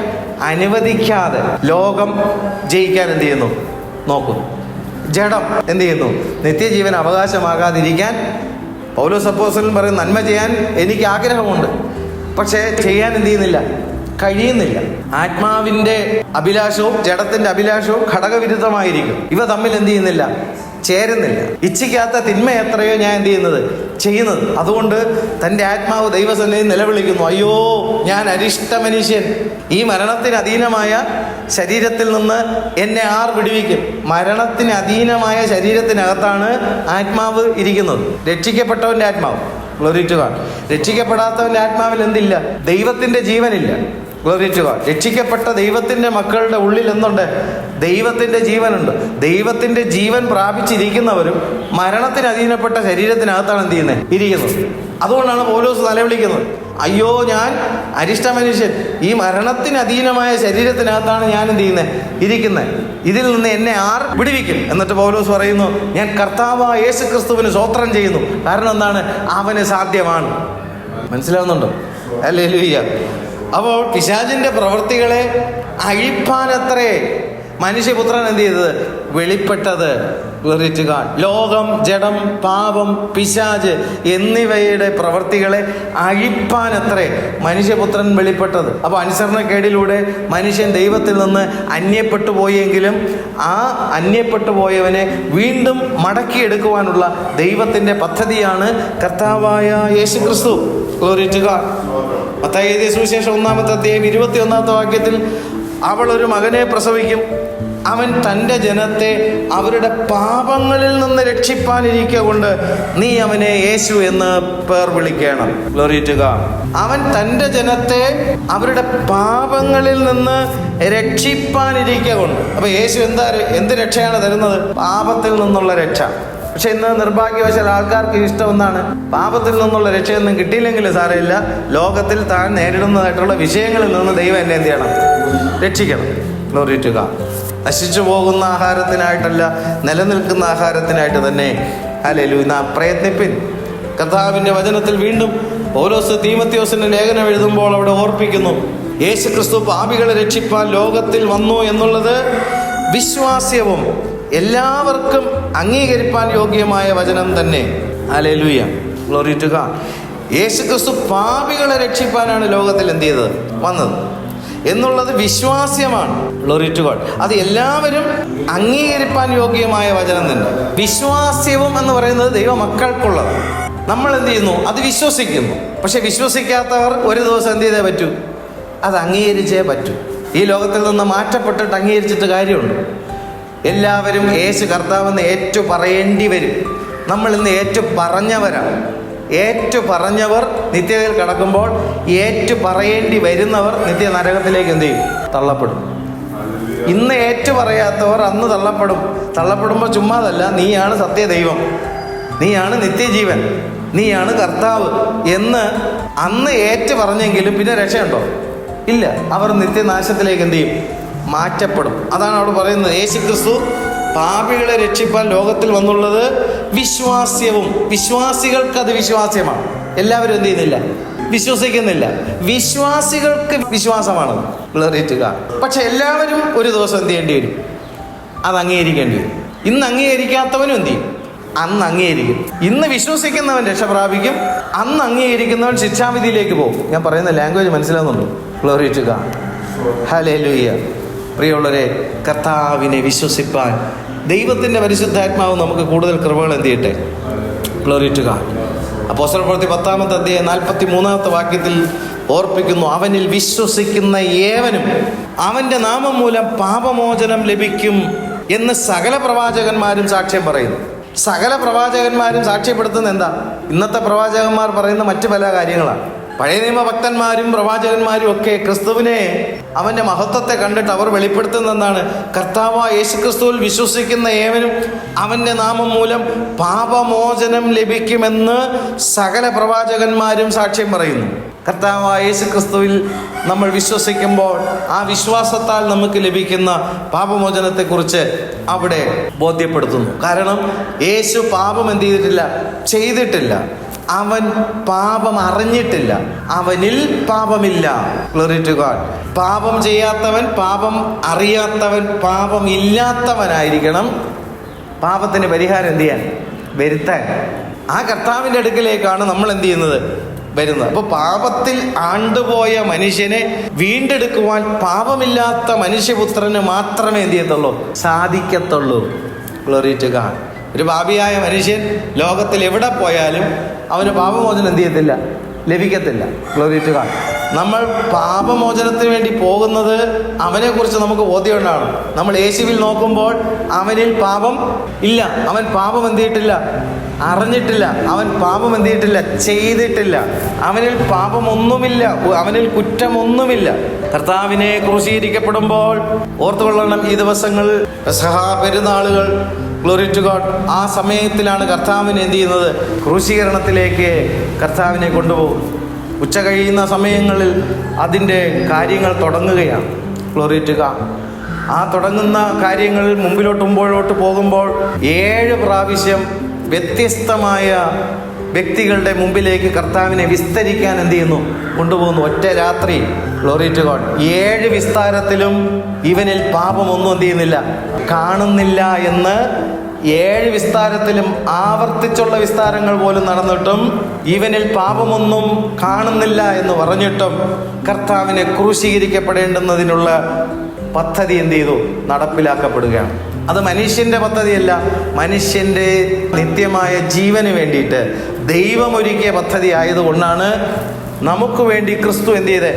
അനുവദിക്കാതെ ലോകം ജയിക്കാൻ എന്ത് ചെയ്യുന്നു? നോക്കുന്നു. ജഡം എന്ത് ചെയ്യുന്നു? നിത്യജീവൻ അവകാശമാകാതിരിക്കാൻ പൗലോസ് അപ്പോസ്തലൻ പറയും, നന്മ ചെയ്യാൻ എനിക്ക് ആഗ്രഹമുണ്ട്, പക്ഷേ ചെയ്യാൻ എന്ത് ചെയ്യുന്നില്ല? കഴിയുന്നില്ല. ആത്മാവിന്റെ അഭിലാഷവും ജഡത്തിന്റെ അഭിലാഷവും ഘടകവിരുദ്ധമായിരിക്കും. ഇവ തമ്മിൽ എന്ത് ചെയ്യുന്നില്ല? ചേരുന്നില്ല. ഇച്ഛിക്കാത്ത തിന്മ എത്രയോ ഞാൻ എന്ത് ചെയ്യുന്നത്. അതുകൊണ്ട് തൻ്റെ ആത്മാവ് ദൈവസന്നിധിയിൽ നിലവിളിക്കുന്നു, അയ്യോ ഞാൻ അരിഷ്ട മനുഷ്യൻ, ഈ മരണത്തിന് അധീനമായ ശരീരത്തിൽ നിന്ന് എന്നെ ആർ വിടുവിക്കും? മരണത്തിന് അധീനമായ ശരീരത്തിനകത്താണ് ആത്മാവ് ഇരിക്കുന്നത്. രക്ഷിക്കപ്പെട്ടവൻ്റെ ആത്മാവ്. Glory to God. രക്ഷിക്കപ്പെടാത്തവൻ്റെ ആത്മാവിൽ എന്തില്ല? ദൈവത്തിൻ്റെ ജീവനില്ല. Glory to God. രക്ഷിക്കപ്പെട്ട ദൈവത്തിൻ്റെ മക്കളുടെ ഉള്ളിൽ എന്തുണ്ട്? ദൈവത്തിൻ്റെ ജീവനുണ്ട്. ദൈവത്തിൻ്റെ ജീവൻ പ്രാപിച്ചിരിക്കുന്നവരും മരണത്തിന് അധീനപ്പെട്ട ശരീരത്തിനകത്താണ് എന്ത് ചെയ്യുന്നത്? ഇരിക്കുന്നത്. അതുകൊണ്ടാണ് പൗലോസ് നിലവിളിക്കുന്നത്, അയ്യോ ഞാൻ അരിഷ്ട മനുഷ്യൻ, ഈ മരണത്തിന് അധീനമായ ശരീരത്തിനകത്താണ് ഞാൻ എന്ത് ചെയ്യുന്നത്? ഇരിക്കുന്നത്. ഇതിൽ നിന്ന് എന്നെ ആർ വിടുവിക്കും? എന്നിട്ട് പൗലോസ് പറയുന്നു, ഞാൻ കർത്താവായ യേശുക്രിസ്തുവിന് സ്തോത്രം ചെയ്യുന്നു. കാരണം എന്താണ്? അവന് സാധ്യമാണ്. മനസ്സിലാവുന്നുണ്ടോ? ഹല്ലേലൂയ. അപ്പോൾ പിശാചിന്റെ പ്രവൃത്തികളെ അഴിപ്പാനത്രേ മനുഷ്യപുത്രൻ എന്ത് ചെയ്തത്? വെളിപ്പെട്ടത്. Glory to God. ലോകം, ജഡം, പാപം, പിശാച് എന്നിവയുടെ പ്രവൃത്തികളെ അഴിപ്പാനത്രേ മനുഷ്യപുത്രൻ വെളിപ്പെട്ടത്. അപ്പോൾ അനുസരണക്കേടിലൂടെ മനുഷ്യൻ ദൈവത്തിൽ നിന്ന് അന്യപ്പെട്ടു പോയെങ്കിലും ആ അന്യപ്പെട്ടു പോയവനെ വീണ്ടും മടക്കിയെടുക്കുവാനുള്ള ദൈവത്തിൻ്റെ പദ്ധതിയാണ് കർത്താവായ യേശുക്രിസ്തു. Glory to God. മത്തായി എഴുതിയ സുവിശേഷം 1-ാമത്തെ അധ്യായം 21-ാമത്തെ വാക്യത്തിൽ അവൾ ഒരു മകനെ പ്രസവിക്കും, അവൻ തൻ്റെ ജനത്തെ അവരുടെ പാപങ്ങളിൽ നിന്ന് രക്ഷിപ്പാനിരിക്കുക കൊണ്ട് നീ അവനെ യേശു എന്ന് പേർ വിളിക്കണം. Glory to God. അവൻ തൻ്റെ ജനത്തെ അവരുടെ പാപങ്ങളിൽ നിന്ന് രക്ഷിപ്പാനിരിക്കുക കൊണ്ട്. അപ്പൊ യേശു എന്ത് രക്ഷയാണ് തരുന്നത്? പാപത്തിൽ നിന്നുള്ള രക്ഷ. പക്ഷെ ഇന്ന് നിർഭാഗ്യവശാൽ ആൾക്കാർക്ക് ഇഷ്ടം ഒന്നാണ്, പാപത്തിൽ നിന്നുള്ള രക്ഷയൊന്നും കിട്ടിയില്ലെങ്കിലും സാരമില്ല, ലോകത്തിൽ താൻ നേരിടുന്നതായിട്ടുള്ള വിഷയങ്ങളിൽ നിന്ന് ദൈവം എന്നെ എന്ത് ചെയ്യണം? രക്ഷിക്കണം. Glory to God. നശിച്ചു പോകുന്ന ആഹാരത്തിനായിട്ടല്ല, നിലനിൽക്കുന്ന ആഹാരത്തിനായിട്ട് തന്നെ ഹല്ലേലൂയ നാം പ്രയത്നിപ്പിൻ. കർത്താവിൻ്റെ വചനത്തിൽ വീണ്ടും പൗലോസ് തീമോഥെയോസിന് ലേഖനം എഴുതുമ്പോൾ അവിടെ ഓർപ്പിക്കുന്നു, യേശുക്രിസ്തു പാപികളെ രക്ഷിപ്പാൻ ലോകത്തിൽ വന്നു എന്നുള്ളത് വിശ്വാസ്യവും എല്ലാവർക്കും അംഗീകരിപ്പാൻ യോഗ്യമായ വചനം തന്നെ. Hallelujah, glory to God. യേശുക്രിസ്തു പാപികളെ രക്ഷിപ്പാനാണ് ലോകത്തിൽ എന്ത് ചെയ്തത്? വന്നത് എന്നുള്ളത് വിശ്വാസ്യമാണ്. Glory to God. അത് എല്ലാവരും അംഗീകരിപ്പാൻ യോഗ്യമായ വചനം തന്നെ. വിശ്വാസ്യവും എന്ന് പറയുന്നത് ദൈവമക്കൾക്കുള്ളത്. നമ്മൾ എന്ത് ചെയ്യുന്നു? അത് വിശ്വസിക്കുന്നു. പക്ഷെ വിശ്വസിക്കാത്തവർ ഒരു ദിവസം എന്ത് ചെയ്തേ പറ്റൂ? അത് അംഗീകരിച്ചേ പറ്റൂ. ഈ ലോകത്തിൽ നിന്ന് മാറ്റപ്പെട്ടിട്ട് അംഗീകരിച്ചിട്ട് കാര്യമുണ്ട്? എല്ലാവരും യേശു കർത്താവെന്ന് ഏറ്റു പറയേണ്ടി വരും. നമ്മൾ ഇന്ന് ഏറ്റു പറഞ്ഞവരാണ്. ഏറ്റു പറഞ്ഞവർ നിത്യതയിൽ കടക്കുമ്പോൾ ഏറ്റു പറയേണ്ടി വരുന്നവർ നിത്യ നരകത്തിലേക്ക് എന്ത് ചെയ്യും? തള്ളപ്പെടും. ഇന്ന് ഏറ്റു പറയാത്തവർ അന്ന് തള്ളപ്പെടും. തള്ളപ്പെടുമ്പോൾ ചുമ്മാതല്ല, നീയാണ് സത്യദൈവം, നീയാണ് നിത്യജീവൻ, നീയാണ് കർത്താവ് എന്ന് അന്ന് ഏറ്റു പറഞ്ഞെങ്കിലും പിന്നെ രക്ഷയുണ്ടോ? ഇല്ല. അവർ നിത്യനാശത്തിലേക്ക് എന്ത് ചെയ്യും? മാറ്റപ്പെടും. അതാണ് അവിടെ പറയുന്നത്, യേശുക്രിസ്തു പാപികളെ രക്ഷിപ്പാൻ ലോകത്തിൽ വന്നുള്ളത് വിശ്വാസ്യവും. വിശ്വാസികൾക്ക് അത് വിശ്വാസ്യമാണ്. എല്ലാവരും എന്ത് ചെയ്യുന്നില്ല? വിശ്വസിക്കുന്നില്ല. വിശ്വാസികൾക്ക് വിശ്വാസമാണ്. Glory to God. പക്ഷെ എല്ലാവരും ഒരു ദിവസം എന്ത് ചെയ്യേണ്ടി വരും? അത് അംഗീകരിക്കേണ്ടി വരും. ഇന്ന് അംഗീകരിക്കാത്തവനും എന്ത് ചെയ്യും? അന്ന് അംഗീകരിക്കും. ഇന്ന് വിശ്വസിക്കുന്നവൻ രക്ഷ പ്രാപിക്കും, അന്ന് അംഗീകരിക്കുന്നവൻ ശിക്ഷാവിധിയിലേക്ക് പോകും. ഞാൻ പറയുന്ന ലാംഗ്വേജ് മനസ്സിലാവുന്നുണ്ടോ? Glory to God. ഹല്ലേലൂയ. പ്രിയമുള്ളവരെ, കർത്താവിനെ വിശ്വസിപ്പാൻ ദൈവത്തിൻ്റെ പരിശുദ്ധാത്മാവ് നമുക്ക് കൂടുതൽ കൃപകൾ എന്ത് ചെയ്യട്ടെ? Glory to God. അപ്പോസ്തലപ്രവൃത്തി 10-ാമത്തെ അധ്യായം 43-ാമത്തെ വാക്യത്തിൽ ഓർപ്പിക്കുന്നു, അവനിൽ വിശ്വസിക്കുന്ന ഏവനും അവൻ്റെ നാമം മൂലം പാപമോചനം ലഭിക്കും എന്ന് സകല പ്രവാചകന്മാരും സാക്ഷ്യം പറയുന്നു. സകല പ്രവാചകന്മാരും സാക്ഷ്യപ്പെടുത്തുന്ന എന്താ? ഇന്നത്തെ പ്രവാചകന്മാർ പറയുന്ന മറ്റു പല കാര്യങ്ങളാണ്. പഴയ നിയമ ഭക്തന്മാരും പ്രവാചകന്മാരും ഒക്കെ ക്രിസ്തുവിനെ, അവൻ്റെ മഹത്വത്തെ കണ്ടിട്ട് അവർ വെളിപ്പെടുത്തുന്ന എന്താണ്? കർത്താവായ യേശുക്രിസ്തുവിൽ വിശ്വസിക്കുന്ന ഏവനും അവൻ്റെ നാമം മൂലം പാപമോചനം ലഭിക്കുമെന്ന് സകല പ്രവാചകന്മാരും സാക്ഷ്യം പറയുന്നു. കർത്താവായ യേശുക്രിസ്തുവിൽ നമ്മൾ വിശ്വസിക്കുമ്പോൾ ആ വിശ്വാസത്താൽ നമുക്ക് ലഭിക്കുന്ന പാപമോചനത്തെക്കുറിച്ച് അവിടെ ബോധ്യപ്പെടുത്തുന്നു. കാരണം യേശു പാപം എന്ത് ചെയ്തിട്ടില്ല. അവൻ പാപം അറിഞ്ഞിട്ടില്ല, അവനിൽ പാപമില്ല. Glory to God. പാപം ചെയ്യാത്തവൻ, പാപം അറിയാത്തവൻ, പാപം ഇല്ലാത്തവനായിരിക്കണം പാപത്തിന് പരിഹാരം എന്ത് ചെയ്യാൻ? വരുത്താൻ. ആ കർത്താവിൻ്റെ അടുക്കിലേക്കാണ് നമ്മൾ എന്ത് ചെയ്യുന്നത്? വരുന്നത്. അപ്പോൾ പാപത്തിൽ ആണ്ടുപോയ മനുഷ്യനെ വീണ്ടെടുക്കുവാൻ പാപമില്ലാത്ത മനുഷ്യപുത്രന് മാത്രമേ എന്ത് ചെയ്യത്തുള്ളൂ? സാധിക്കത്തുള്ളൂ. Glory to God. ഒരു പാപിയായ മനുഷ്യൻ ലോകത്തിൽ എവിടെ പോയാലും അവന് പാപമോചനം എന്ത് ചെയ്യത്തില്ല? ലഭിക്കത്തില്ല. Glory to God. നമ്മൾ പാപമോചനത്തിന് വേണ്ടി പോകുന്നത് അവനെക്കുറിച്ച് നമുക്ക് ബോധ്യമുണ്ടാകണം. നമ്മൾ യേശുവിൽ നോക്കുമ്പോൾ അവനിൽ പാപം ഇല്ല. അവൻ പാപം എന്ത് ചെയ്തിട്ടില്ല? അറിഞ്ഞിട്ടില്ല. അവൻ പാപം എന്ത് ചെയ്തിട്ടില്ല? ചെയ്തിട്ടില്ല. അവനിൽ പാപമൊന്നുമില്ല, അവനിൽ കുറ്റമൊന്നുമില്ല. കർത്താവിനെ ക്രൂശീകരിക്കപ്പെടുമ്പോൾ ഓർത്തുകൊള്ളണം, ഈ ദിവസങ്ങളിൽ പെസഹ പെരുന്നാളുകൾ, ഗ്ലോറി ടു ഗോഡ്, ആ സമയത്തിലാണ് കർത്താവിനെ എന്ത് ചെയ്യുന്നത്? ക്രൂശീകരണത്തിലേക്ക് കർത്താവിനെ കൊണ്ടുപോകും. ഉച്ച കഴിയുന്ന സമയങ്ങളിൽ അതിൻ്റെ കാര്യങ്ങൾ തുടങ്ങുകയാണ്. Glory to God. ആ തുടങ്ങുന്ന കാര്യങ്ങൾ മുമ്പിലോട്ട് പോകുമ്പോൾ 7 പ്രാവശ്യം വ്യത്യസ്തമായ വ്യക്തികളുടെ മുമ്പിലേക്ക് കർത്താവിനെ വിസ്തരിക്കാൻ എന്ത് ചെയ്യുന്നു? കൊണ്ടുപോകുന്നു. ഒറ്റ രാത്രി. Glory to God. 7 വിസ്താരത്തിലും ഇവനിൽ പാപമൊന്നും എന്ത് ചെയ്യുന്നില്ല? കാണുന്നില്ല എന്ന് 7 വിസ്താരത്തിലും ആവർത്തിച്ചുള്ള വിസ്താരങ്ങൾ പോലും നടന്നിട്ടും ഇവനിൽ പാപമൊന്നും കാണുന്നില്ല എന്ന് പറഞ്ഞിട്ടും കർത്താവിനെ ക്രൂശീകരിക്കപ്പെടേണ്ടുന്നതിനുള്ള പദ്ധതി എന്ത് ചെയ്തു? നടപ്പിലാക്കപ്പെടുകയാണ്. അത് മനുഷ്യൻ്റെ പദ്ധതിയല്ല, മനുഷ്യൻ്റെ നിത്യമായ ജീവന് വേണ്ടിയിട്ട് ദൈവമൊരുക്കിയ പദ്ധതി ആയതുകൊണ്ടാണ് നമുക്ക് വേണ്ടി ക്രിസ്തു എന്ത് ചെയ്തേ?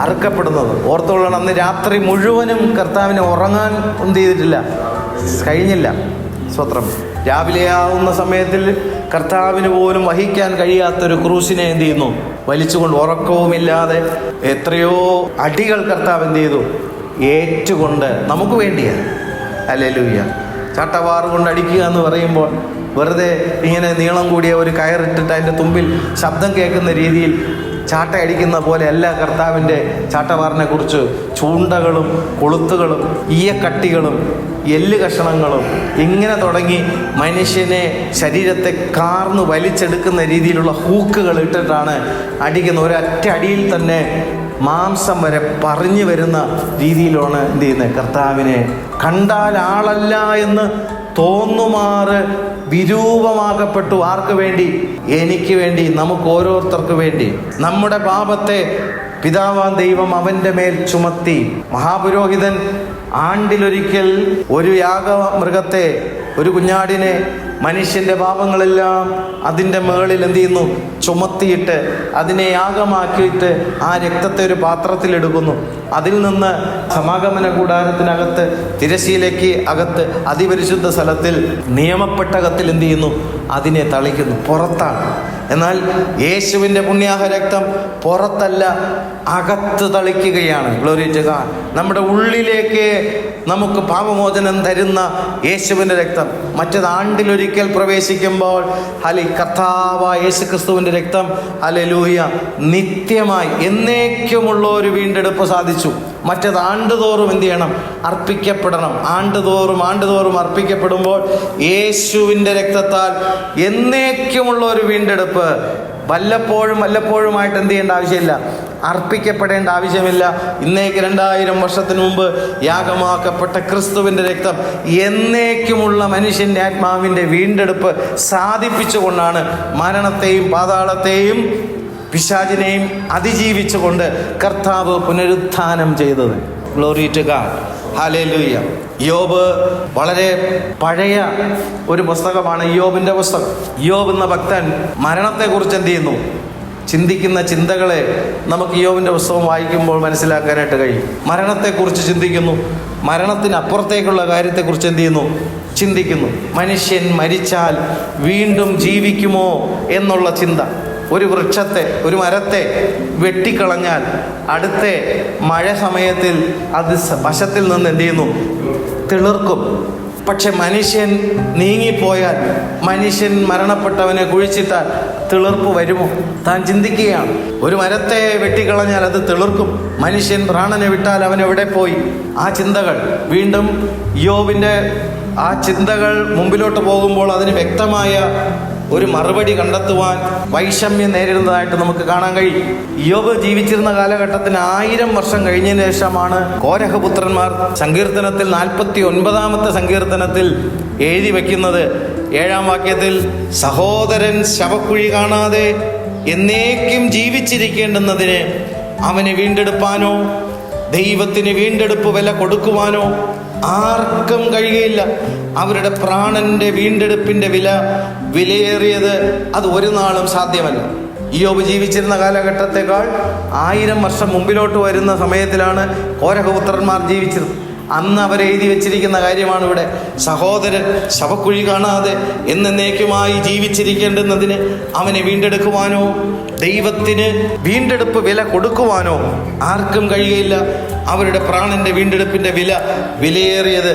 അറുക്കപ്പെടുന്നത്. ഓർത്തുകൊള്ളണം, അന്ന് രാത്രി മുഴുവനും കർത്താവിനെ ഉറങ്ങാൻ എന്ത് ചെയ്തിട്ടില്ല, കഴിഞ്ഞില്ല. സ്വത്രം. രാവിലെ ആവുന്ന സമയത്തിൽ കർത്താവിന് പോലും വഹിക്കാൻ കഴിയാത്തൊരു ക്രൂശിനെ എന്ത് ചെയ്യുന്നു? വലിച്ചുകൊണ്ട് ഉറക്കവുമില്ലാതെ എത്രയോ അടികൾ കർത്താവ് എന്ത് ചെയ്തു? ഏറ്റുകൊണ്ട് നമുക്ക് വേണ്ടിയാണ്. ഹല്ലേലൂയ. ചാട്ടവാറ് കൊണ്ട് അടിക്കുക എന്ന് പറയുമ്പോൾ വെറുതെ ഇങ്ങനെ നീളം കൂടിയ ഒരു കയറിട്ടിട്ട് അതിൻ്റെ തുമ്പിൽ ശബ്ദം കേൾക്കുന്ന രീതിയിൽ ചാട്ടയടിക്കുന്ന പോലെ അല്ല കർത്താവിൻ്റെ ചാട്ടവാറിനെ കുറിച്ച്. ചൂണ്ടകളും കൊളുത്തുകളും ഈയക്കട്ടികളും എല്ല് കഷണങ്ങളും ഇങ്ങനെ തുടങ്ങി മനുഷ്യനെ ശരീരത്തെ കാർന്ന് വലിച്ചെടുക്കുന്ന രീതിയിലുള്ള ഹൂക്കുകൾ ഇട്ടിട്ടാണ് അടിക്കുന്നത്. ഒരൊറ്റ അടിയിൽ തന്നെ മാംസം വരെ പറഞ്ഞു വരുന്ന രീതിയിലാണ് എന്ത് ചെയ്യുന്നത്? കർത്താവിനെ കണ്ടാൽ ആളല്ല എന്ന് തോന്നുമാറ് വിരൂപമാക്കപ്പെട്ടു. ആർക്ക് വേണ്ടി? എനിക്ക് വേണ്ടി, നമുക്ക് ഓരോരുത്തർക്ക് വേണ്ടി. നമ്മുടെ പാപത്തെ പിതാവാം ദൈവം അവൻ്റെ മേൽ ചുമത്തി. മഹാപുരോഹിതൻ ആണ്ടിലൊരിക്കൽ ഒരു യാഗമൃഗത്തെ, ഒരു കുഞ്ഞാടിനെ, മനുഷ്യൻ്റെ പാപങ്ങളെല്ലാം അതിൻ്റെ മുകളിൽ എന്ത് ചെയ്യുന്നു? ചുമത്തിയിട്ട് അതിനെ യാഗമാക്കിയിട്ട് ആ രക്തത്തെ ഒരു പാത്രത്തിലെടുക്കുന്നു. അതിൽ നിന്ന് സമാഗമന കൂടാരത്തിനകത്ത് തിരശ്ശീലയ്ക്ക് അകത്ത് അതിപരിശുദ്ധ സ്ഥലത്തിൽ നിയമപ്പെട്ടകത്തിൽ എന്ത് ചെയ്യുന്നു? അതിനെ തളിക്കുന്നു. പുറത്താണ്. എന്നാൽ യേശുവിൻ്റെ പുണ്യാഹ രക്തം പുറത്തല്ല, അകത്ത് തളിക്കുകയാണ്. Glory to God. നമ്മുടെ ഉള്ളിലേക്ക് നമുക്ക് പാപമോചനം തരുന്ന യേശുവിൻ്റെ രക്തം. മറ്റേത് ആണ്ടിലൊരിക്കൽ പ്രവേശിക്കുമ്പോൾ കർത്താവായ യേശു ക്രിസ്തുവിൻ്റെ രക്തം ഹല്ലേലൂയ നിത്യമായി എന്നേക്കുമുള്ള ഒരു വീണ്ടെടുപ്പ് സാധിച്ചു. മറ്റേത് ആണ്ടുതോറും എന്ത് ചെയ്യണം? അർപ്പിക്കപ്പെടണം. ആണ്ടുതോറും അർപ്പിക്കപ്പെടുമ്പോൾ യേശുവിൻ്റെ രക്തത്താൽ എന്നേക്കുമുള്ള ഒരു വീണ്ടെടുപ്പ്. വല്ലപ്പോഴുമായിട്ട് എന്ത് ചെയ്യേണ്ട ആവശ്യമില്ല, അർപ്പിക്കപ്പെടേണ്ട ആവശ്യമില്ല. ഇന്നേക്ക് 2000 വർഷത്തിന് മുമ്പ് യാഗമാക്കപ്പെട്ട ക്രിസ്തുവിൻ്റെ രക്തം എന്നേക്കുമുള്ള മനുഷ്യൻ്റെ ആത്മാവിൻ്റെ വീണ്ടെടുപ്പ് സാധിപ്പിച്ചുകൊണ്ടാണ് മരണത്തെയും പാതാളത്തെയും പിശാചിനെയും അതിജീവിച്ചുകൊണ്ട് കർത്താവ് പുനരുത്ഥാനം ചെയ്തത്. Glory to God. ഹല്ലേലൂയ. യോബ് വളരെ പഴയ ഒരു പുസ്തകമാണ്, യോബിൻ്റെ പുസ്തകം. യോബ് എന്ന ഭക്തൻ മരണത്തെക്കുറിച്ച് എന്ത് ചെയ്യുന്നു? ചിന്തിക്കുന്ന ചിന്തകളെ നമുക്ക് യോബിൻ്റെ പുസ്തകം വായിക്കുമ്പോൾ മനസ്സിലാക്കാനായിട്ട് കഴിയും. മരണത്തെക്കുറിച്ച് ചിന്തിക്കുന്നു, മരണത്തിനപ്പുറത്തേക്കുള്ള കാര്യത്തെക്കുറിച്ച് എന്ത് ചെയ്യുന്നു? ചിന്തിക്കുന്നു. മനുഷ്യൻ മരിച്ചാൽ വീണ്ടും ജീവിക്കുമോ എന്നുള്ള ചിന്ത. ഒരു വൃക്ഷത്തെ, ഒരു മരത്തെ വെട്ടിക്കളഞ്ഞാൽ അടുത്ത മഴ സമയത്തിൽ അത് വശത്തിൽ നിന്ന് എന്ത് ചെയ്യുന്നു? തിളിർക്കും. പക്ഷെ മനുഷ്യൻ നീങ്ങിപ്പോയാൽ, മനുഷ്യൻ മരണപ്പെട്ടവനെ കുഴിച്ചിട്ടാൽ തിളിർപ്പ് വരുമോ? താൻ ചിന്തിക്കുകയാണ്. ഒരു മരത്തെ വെട്ടിക്കളഞ്ഞാൽ അത് തിളിർക്കും, മനുഷ്യൻ പ്രാണനെ വിട്ടാൽ അവൻ എവിടെ പോയി? ആ ചിന്തകൾ വീണ്ടും യോബിൻ്റെ ആ ചിന്തകൾ മുമ്പിലോട്ട് പോകുമ്പോൾ അതിന് വ്യക്തമായ ഒരു മറുപടി കണ്ടെത്തുവാൻ വൈഷമ്യം നേരിടുന്നതായിട്ട് നമുക്ക് കാണാൻ കഴിയും. യോബ് ജീവിച്ചിരുന്ന കാലഘട്ടത്തിന് 1000 വർഷം കഴിഞ്ഞതിന് ശേഷമാണ് കോരഹപുത്രന്മാർ സങ്കീർത്തനത്തിൽ 49-ാമത്തെ സങ്കീർത്തനത്തിൽ എഴുതി വയ്ക്കുന്നത്. 7-ാം വാക്യത്തിൽ, സഹോദരൻ ശവക്കുഴി കാണാതെ എന്നേക്കും ജീവിച്ചിരിക്കേണ്ടുന്നതിന് അവനെ വീണ്ടെടുപ്പാനോ ദൈവത്തിന് വീണ്ടെടുപ്പ് വില കൊടുക്കുവാനോ ആർക്കും കഴിയുകയില്ല. അവരുടെ പ്രാണന്റെ വീണ്ടെടുപ്പിന്റെ വിലയേറിയത് അത് ഒരു നാളും സാധ്യമല്ല. ഇയ്യോബ് ജീവിച്ചിരുന്ന കാലഘട്ടത്തെക്കാൾ 1000 വർഷം മുമ്പിലോട്ട് വരുന്ന സമയത്തിലാണ് കോരഹപുത്രന്മാർ ജീവിച്ചിരുന്നത്. അന്ന് അവരെഴുതി വെച്ചിരിക്കുന്ന കാര്യമാണ് ഇവിടെ. സഹോദരൻ ശവക്കുഴി കാണാതെ എന്നേക്കുമായി ജീവിച്ചിരിക്കേണ്ടുന്നതിന് അവനെ വീണ്ടെടുക്കുവാനോ ദൈവത്തിന് വീണ്ടെടുപ്പ് വില കൊടുക്കുവാനോ ആർക്കും കഴിയുകയില്ല. അവരുടെ പ്രാണന്റെ വീണ്ടെടുപ്പിന്റെ വിലയേറിയത്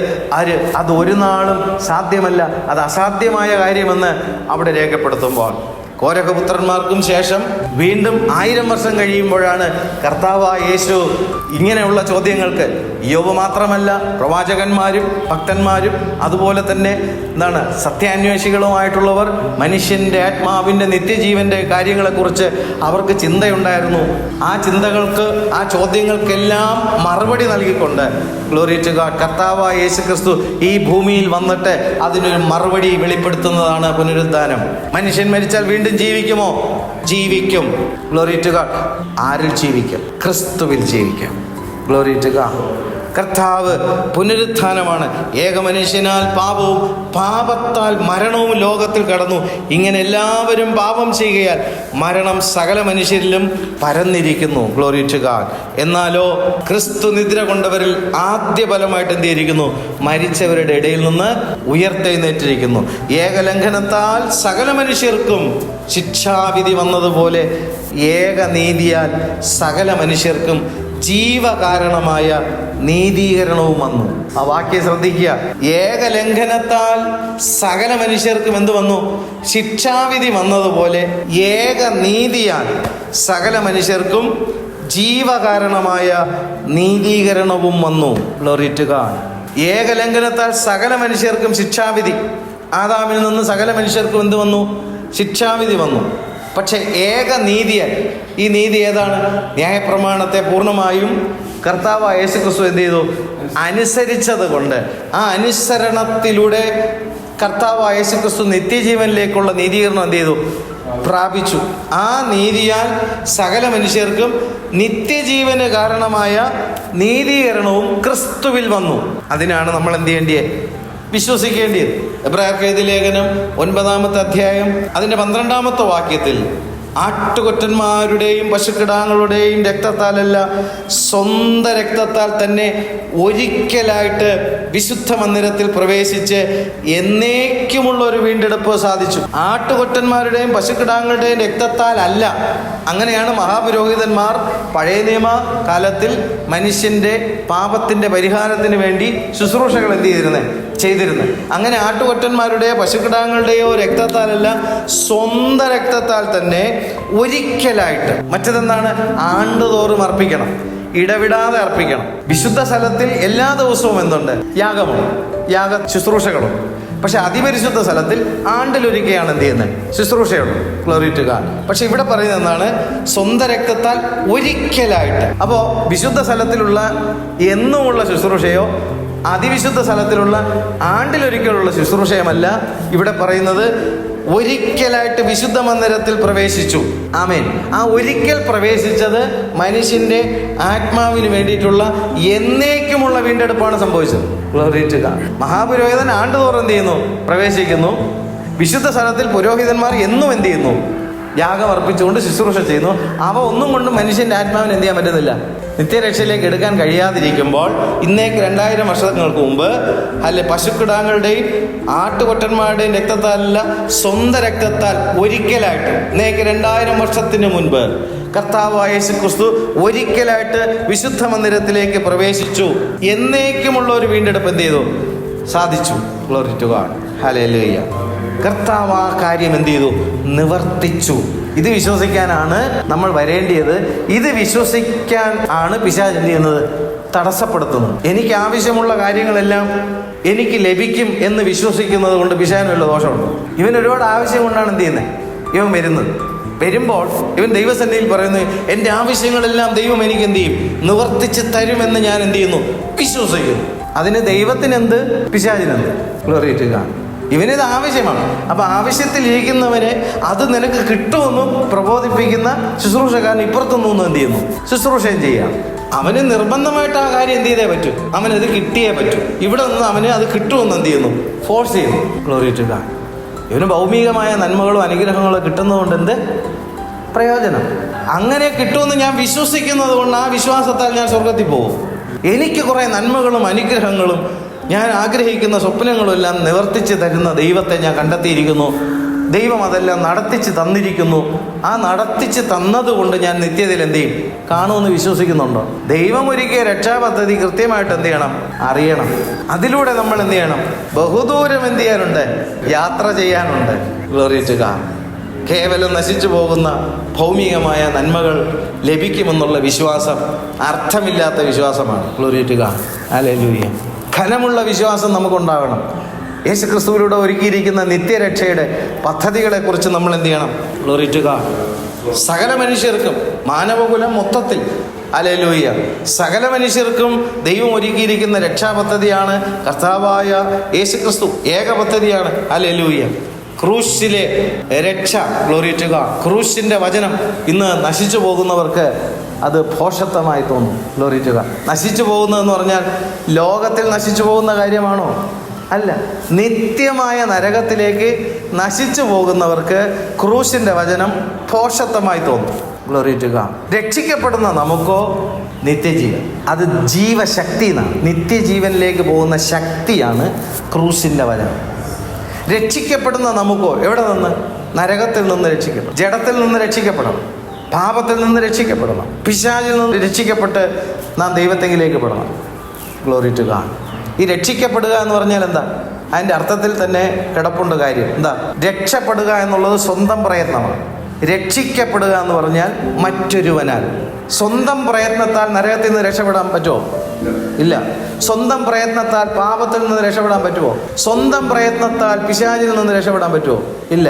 അത് ഒരു നാളും സാധ്യമല്ല, അത് അസാധ്യമായ കാര്യമെന്ന് അവിടെ രേഖപ്പെടുത്തുമ്പോൾ, കോരഹപുത്രന്മാർക്കും ശേഷം വീണ്ടും 1000 വർഷം കഴിയുമ്പോഴാണ് കർത്താവായ യേശു ഇങ്ങനെയുള്ള ചോദ്യങ്ങൾക്ക്, യോബ് മാത്രമല്ല പ്രവാചകന്മാരും ഭക്തന്മാരും അതുപോലെ തന്നെ സത്യാന്വേഷികളുമായിട്ടുള്ളവർ, മനുഷ്യൻ്റെ ആത്മാവിൻ്റെ നിത്യജീവൻ്റെ കാര്യങ്ങളെക്കുറിച്ച് അവർക്ക് ചിന്തയുണ്ടായിരുന്നു. ആ ചിന്തകൾക്ക്, ആ ചോദ്യങ്ങൾക്കെല്ലാം മറുപടി നൽകിക്കൊണ്ട് ഗ്ലോറി ടു ഗോഡ് കർത്താവായ യേശു ക്രിസ്തു ഈ ഭൂമിയിൽ വന്നിട്ട് അതിനൊരു മറുപടി വെളിപ്പെടുത്തുന്നതാണ് പുനരുദ്ധാനം. മനുഷ്യൻ മരിച്ചാൽ വീണ്ടും ജീവിക്കുമോ? ജീവിക്കും. Glory to God. ആരിൽ ജീവിക്കും? ക്രിസ്തുവിൽ ജീവിക്കും. Glory to God. കർത്താവ് പുനരുത്ഥാനമാണ്. ഏക മനുഷ്യനാൽ പാപവും പാപത്താൽ മരണവും ലോകത്തിൽ കടന്നു. ഇങ്ങനെ എല്ലാവരും പാപം ചെയ്യുകയാൽ മരണം സകല മനുഷ്യരിലും പരന്നിരിക്കുന്നു. Glory to God. എന്നാലോ ക്രിസ്തു നിദ്ര കൊണ്ടവരിൽ ആദ്യ ഫലമായിട്ട് എന്ത് ചെയ്തിരിക്കുന്നു? മരിച്ചവരുടെ ഇടയിൽ നിന്ന് ഉയർത്തെഴുന്നേറ്റിരിക്കുന്നു. ഏകലംഘനത്താൽ സകല മനുഷ്യർക്കും ശിക്ഷാവിധി വന്നതുപോലെ ഏകനീതിയാൽ സകല മനുഷ്യർക്കും ജീവകാരണമായ നീതീകരണവും വന്നു. ആ വാക്യം ശ്രദ്ധിക്കുക. ഏകലംഘനത്താൽ സകല മനുഷ്യർക്കും എന്ത് വന്നു? ശിക്ഷാവിധി വന്നതുപോലെ ഏകനീതിയാൽ സകല മനുഷ്യർക്കും ജീവകാരണമായ നീതീകരണവും വന്നു. Glory to God. ഏകലംഘനത്താൽ സകല മനുഷ്യർക്കും ശിക്ഷാവിധി. ആദാമിൽ നിന്ന് സകല മനുഷ്യർക്കും എന്ത് വന്നു? ശിക്ഷാവിധി വന്നു. പക്ഷെ ഏകനീതിയാൽ, ഈ നീതി ഏതാണ്? ന്യായപ്രമാണത്തെ പൂർണ്ണമായും കർത്താവായ യേശു ക്രിസ്തു എന്ത് ചെയ്തു? അനുസരിച്ചത് കൊണ്ട്, ആ അനുസരണത്തിലൂടെ കർത്താവായ യേശു ക്രിസ്തു നിത്യജീവനിലേക്കുള്ള നീതീകരണം എന്ത് ചെയ്തു? പ്രാപിച്ചു. ആ നീതിയാൽ സകല മനുഷ്യർക്കും നിത്യജീവന് കാരണമായ നീതീകരണവും ക്രിസ്തുവിൽ വന്നു. അതിനാണ് നമ്മൾ എന്ത് ചെയ്യേണ്ടത്? വിശ്വസിക്കേണ്ടത്. എബ്രായർക്ക് എഴുതിയ ലേഖനം 9-ാമത്തെ അധ്യായം അതിൻ്റെ 12-ാമത്തെ വാക്യത്തിൽ ആട്ടുകൊറ്റന്മാരുടെയും പശുക്കിടാങ്ങളുടെയും രക്തത്താലല്ല, സ്വന്തം രക്തത്താൽ തന്നെ ഒരിക്കലായിട്ട് വിശുദ്ധ മന്ദിരത്തിൽ പ്രവേശിച്ച് എന്നേക്കുമുള്ള ഒരു വീണ്ടെടുപ്പ് സാധിച്ചു. ആട്ടുകൊറ്റന്മാരുടെയും പശുക്കിടാങ്ങളുടെയും രക്തത്താൽ അല്ല. അങ്ങനെയാണ് മഹാപുരോഹിതന്മാർ പഴയ നിയമ കാലത്തിൽ മനുഷ്യന്റെ പാപത്തിന്റെ പരിഹാരത്തിന് വേണ്ടി ശുശ്രൂഷകൾ എന്ത് ചെയ്തിരുന്നത്. അങ്ങനെ ആട്ടുകൊറ്റന്മാരുടെയോ പശുക്കിടാങ്ങളുടെയോ രക്തത്താലല്ല, സ്വന്തം രക്തത്താൽ തന്നെ ഒരിക്കലായിട്ട്. മറ്റതെന്താണ്? ആണ്ടുതോറും അർപ്പിക്കണം, ഇടവിടാതെ അർപ്പിക്കണം. വിശുദ്ധ സ്ഥലത്തിൽ എല്ലാ ദിവസവും എന്തുണ്ട്? യാഗ ശുശ്രൂഷകളും. പക്ഷെ അതിപരിശുദ്ധ സ്ഥലത്തിൽ ആണ്ടിലൊരിക്കലാണ് എന്ത് ചെയ്യുന്നത്? ശുശ്രൂഷയുള്ളൂ. Glory to God. പക്ഷെ ഇവിടെ പറയുന്നത് എന്താണ്? സ്വന്തം രക്തത്താൽ ഒരിക്കലായിട്ട്. അപ്പോൾ വിശുദ്ധ സ്ഥലത്തിലുള്ള എന്നുമുള്ള ശുശ്രൂഷയോ അതിവിശുദ്ധ സ്ഥലത്തിലുള്ള ആണ്ടിലൊരിക്കലുള്ള ശുശ്രൂഷയുമല്ല ഇവിടെ പറയുന്നത്. ഒരിക്കലായിട്ട് വിശുദ്ധ മന്ദിരത്തിൽ പ്രവേശിച്ചു. ആമേൻ. ആ ഒരിക്കൽ പ്രവേശിച്ചത് മനുഷ്യന്റെ ആത്മാവിന് വേണ്ടിയിട്ടുള്ള എന്നേക്കുമുള്ള വീണ്ടെടുപ്പാണ് സംഭവിച്ചത്. Glory to God. മഹാപുരോഹിതൻ ആണ്ടുതോറും എന്ത് ചെയ്യുന്നു? പ്രവേശിക്കുന്നു. വിശുദ്ധ സ്ഥലത്തിൽ പുരോഹിതന്മാർ എന്നും എന്ത് ചെയ്യുന്നു? യാഗം അർപ്പിച്ചുകൊണ്ട് ശുശ്രൂഷ ചെയ്യുന്നു. അവ ഒന്നും കൊണ്ട് മനുഷ്യന്റെ ആത്മാവിന് എന്ത് ചെയ്യാൻ പറ്റുന്നില്ല? നിത്യരക്ഷയിലേക്ക് എടുക്കാൻ കഴിയാതിരിക്കുമ്പോൾ ഇന്നേക്ക് 2000 വർഷങ്ങൾക്ക് മുമ്പ് പശുക്കിടാങ്ങളുടെയും ആട്ടുകൊറ്റന്മാരുടെയും രക്തത്താലല്ല, സ്വന്തം രക്തത്താൽ ഒരിക്കലായിട്ട് ഇന്നേക്ക് 2000 വർഷത്തിന് മുൻപ് കർത്താവായ യേശു ക്രിസ്തു ഒരിക്കലായിട്ട് വിശുദ്ധ മന്ദിരത്തിലേക്ക് പ്രവേശിച്ചു. എന്നേക്കുമുള്ള ഒരു വീണ്ടെടുപ്പ് എന്ത് ചെയ്തു? സാധിച്ചു. Glory to God. ഹല്ലേലൂയ. കർത്താവ് ആ കാര്യം എന്ത് ചെയ്തു? നിവർത്തിച്ചു. ഇത് വിശ്വസിക്കാനാണ് നമ്മൾ വരേണ്ടിയത്. ഇത് വിശ്വസിക്കാൻ ആണ് പിശാച് എന്ത് ചെയ്യുന്നത്? തടസ്സപ്പെടുത്തുന്നത്. എനിക്ക് ആവശ്യമുള്ള കാര്യങ്ങളെല്ലാം എനിക്ക് ലഭിക്കും എന്ന് വിശ്വസിക്കുന്നത് കൊണ്ട് പിശാചിന് വല്ല ദോഷമുണ്ട്? ഇവൻ ഒരുപാട് ആവശ്യം കൊണ്ടാണ് എന്ത് ചെയ്യുന്നത്? ഇവൻ വരുമ്പോൾ ഇവൻ ദൈവസന്നിധിയിൽ പറയുന്നു, എൻ്റെ ആവശ്യങ്ങളെല്ലാം ദൈവം എനിക്ക് എന്ത് ചെയ്യും? നിവർത്തിച്ച് തരുമെന്ന് ഞാൻ എന്ത് ചെയ്യുന്നു? വിശ്വസിക്കുന്നു. അതിന് ദൈവത്തിനെന്ത്, പിശാചിനെന്ത്? Glory to God. ഇവനിത് ആവശ്യമാണ്. അപ്പൊ ആവശ്യത്തിലിരിക്കുന്നവനെ അത് നിനക്ക് കിട്ടുമെന്നും പ്രബോധിപ്പിക്കുന്ന ശുശ്രൂഷക്കാരൻ ഇപ്പുറത്തൊന്നും എന്ത് ചെയ്യുന്നു? ശുശ്രൂഷയും ചെയ്യാം. അവന് നിർബന്ധമായിട്ട് ആ കാര്യം എന്ത് ചെയ്തേ പറ്റൂ? അവനത് കിട്ടിയേ പറ്റൂ. ഇവിടെ നിന്ന് അവന് അത് കിട്ടുമെന്ന് എന്ത് ചെയ്യുന്നു? ഫോഴ്സ് ചെയ്യുന്നു. Glory to God. ഇവന് ഭൗമികമായ നന്മകളും അനുഗ്രഹങ്ങളും കിട്ടുന്നതുകൊണ്ട് എന്ത് പ്രയോജനം? അങ്ങനെ കിട്ടുമെന്ന് ഞാൻ വിശ്വസിക്കുന്നത് കൊണ്ട് ആ വിശ്വാസത്താൽ ഞാൻ സ്വർഗത്തിൽ പോകും. എനിക്ക് കുറേ നന്മകളും അനുഗ്രഹങ്ങളും ഞാൻ ആഗ്രഹിക്കുന്ന സ്വപ്നങ്ങളും എല്ലാം നിവർത്തിച്ച് തരുന്ന ദൈവത്തെ ഞാൻ കണ്ടെത്തിയിരിക്കുന്നു. ദൈവം അതെല്ലാം നടത്തിച്ച് തന്നിരിക്കുന്നു. ആ നടത്തിച്ച് തന്നതുകൊണ്ട് ഞാൻ നിത്യതയിൽ എന്ത് ചെയ്യും? കാണുമെന്ന് വിശ്വസിക്കുന്നുണ്ടോ? ദൈവം ഒരുക്കിയ രക്ഷാപദ്ധതി കൃത്യമായിട്ട് എന്ത് ചെയ്യണം? അറിയണം. അതിലൂടെ നമ്മൾ എന്ത് ചെയ്യണം? ബഹുദൂരം എന്ത് ചെയ്യാനുണ്ട്? യാത്ര ചെയ്യാനുണ്ട്. Glory to God. കേവലം നശിച്ചു പോകുന്ന ഭൗമികമായ നന്മകൾ ലഭിക്കുമെന്നുള്ള വിശ്വാസം അർത്ഥമില്ലാത്ത വിശ്വാസമാണ്. Glory to God. ഹല്ലേലൂയ. ഘനമുള്ള വിശ്വാസം നമുക്കുണ്ടാകണം. യേശു ക്രിസ്തുവിലൂടെ ഒരുക്കിയിരിക്കുന്ന നിത്യരക്ഷയുടെ പദ്ധതികളെക്കുറിച്ച് നമ്മൾ എന്ത് ചെയ്യണം? Glory to God. സകല മനുഷ്യർക്കും, മാനവകുലം മൊത്തത്തിൽ, ഹല്ലേലൂയ, സകല മനുഷ്യർക്കും ദൈവം ഒരുക്കിയിരിക്കുന്ന രക്ഷാപദ്ധതിയാണ് കർത്താവായ യേശു ക്രിസ്തു. ഏക പദ്ധതിയാണ്. ഹല്ലേലൂയ. ക്രൂശിലെ രക്ഷ, ഗ്ലോറി ടു ഗോഡ്, ക്രൂശിൻ്റെ വചനം ഇന്ന് നശിച്ചു പോകുന്നവർക്ക് അത് ഭോഷത്വമായി തോന്നും. Glory to God. നശിച്ചു പോകുന്നതെന്ന് പറഞ്ഞാൽ ലോകത്തിൽ നശിച്ചു പോകുന്ന കാര്യമാണോ? അല്ല. നിത്യമായ നരകത്തിലേക്ക് നശിച്ചു പോകുന്നവർക്ക് ക്രൂശിൻ്റെ വചനം ഭോഷത്വമായി തോന്നും. Glory to God. രക്ഷിക്കപ്പെടുന്ന നമുക്കോ നിത്യജീവൻ, അത് ജീവശക്തി എന്നാണ്. നിത്യജീവനിലേക്ക് പോകുന്ന ശക്തിയാണ് ക്രൂശിൻ്റെ വചനം. രക്ഷിക്കപ്പെടുന്ന നമുക്കോ എവിടെ നിന്ന്? നരകത്തിൽ നിന്ന് രക്ഷിക്കപ്പെടണം, ജഡത്തിൽ നിന്ന് രക്ഷിക്കപ്പെടണം, പാപത്തിൽ നിന്ന് രക്ഷിക്കപ്പെടണം, പിശാചിൽ നിന്ന് രക്ഷിക്കപ്പെട്ട് നാം ദൈവത്തെങ്കിലേക്ക് പെടണം. Glory to God. ഈ രക്ഷിക്കപ്പെടുക എന്ന് പറഞ്ഞാൽ എന്താ? അതിൻ്റെ അർത്ഥത്തിൽ തന്നെ കിടപ്പുണ്ട് കാര്യം. എന്താ? രക്ഷപ്പെടുക എന്നുള്ളത് സ്വന്തം പ്രയത്നമാണ്. രക്ഷിക്കപ്പെടുക എന്ന് പറഞ്ഞാൽ മറ്റൊരുവനാൽ. സ്വന്തം പ്രയത്നത്താൽ നരകത്തിൽ നിന്ന് രക്ഷപ്പെടാൻ പറ്റുമോ? ഇല്ല. സ്വന്തം പ്രയത്നത്താൽ പാപത്തിൽ നിന്ന് രക്ഷപ്പെടാൻ പറ്റുമോ? സ്വന്തം പ്രയത്നത്താൽ പിശാചിൽ നിന്ന് രക്ഷപ്പെടാൻ പറ്റുമോ? ഇല്ല.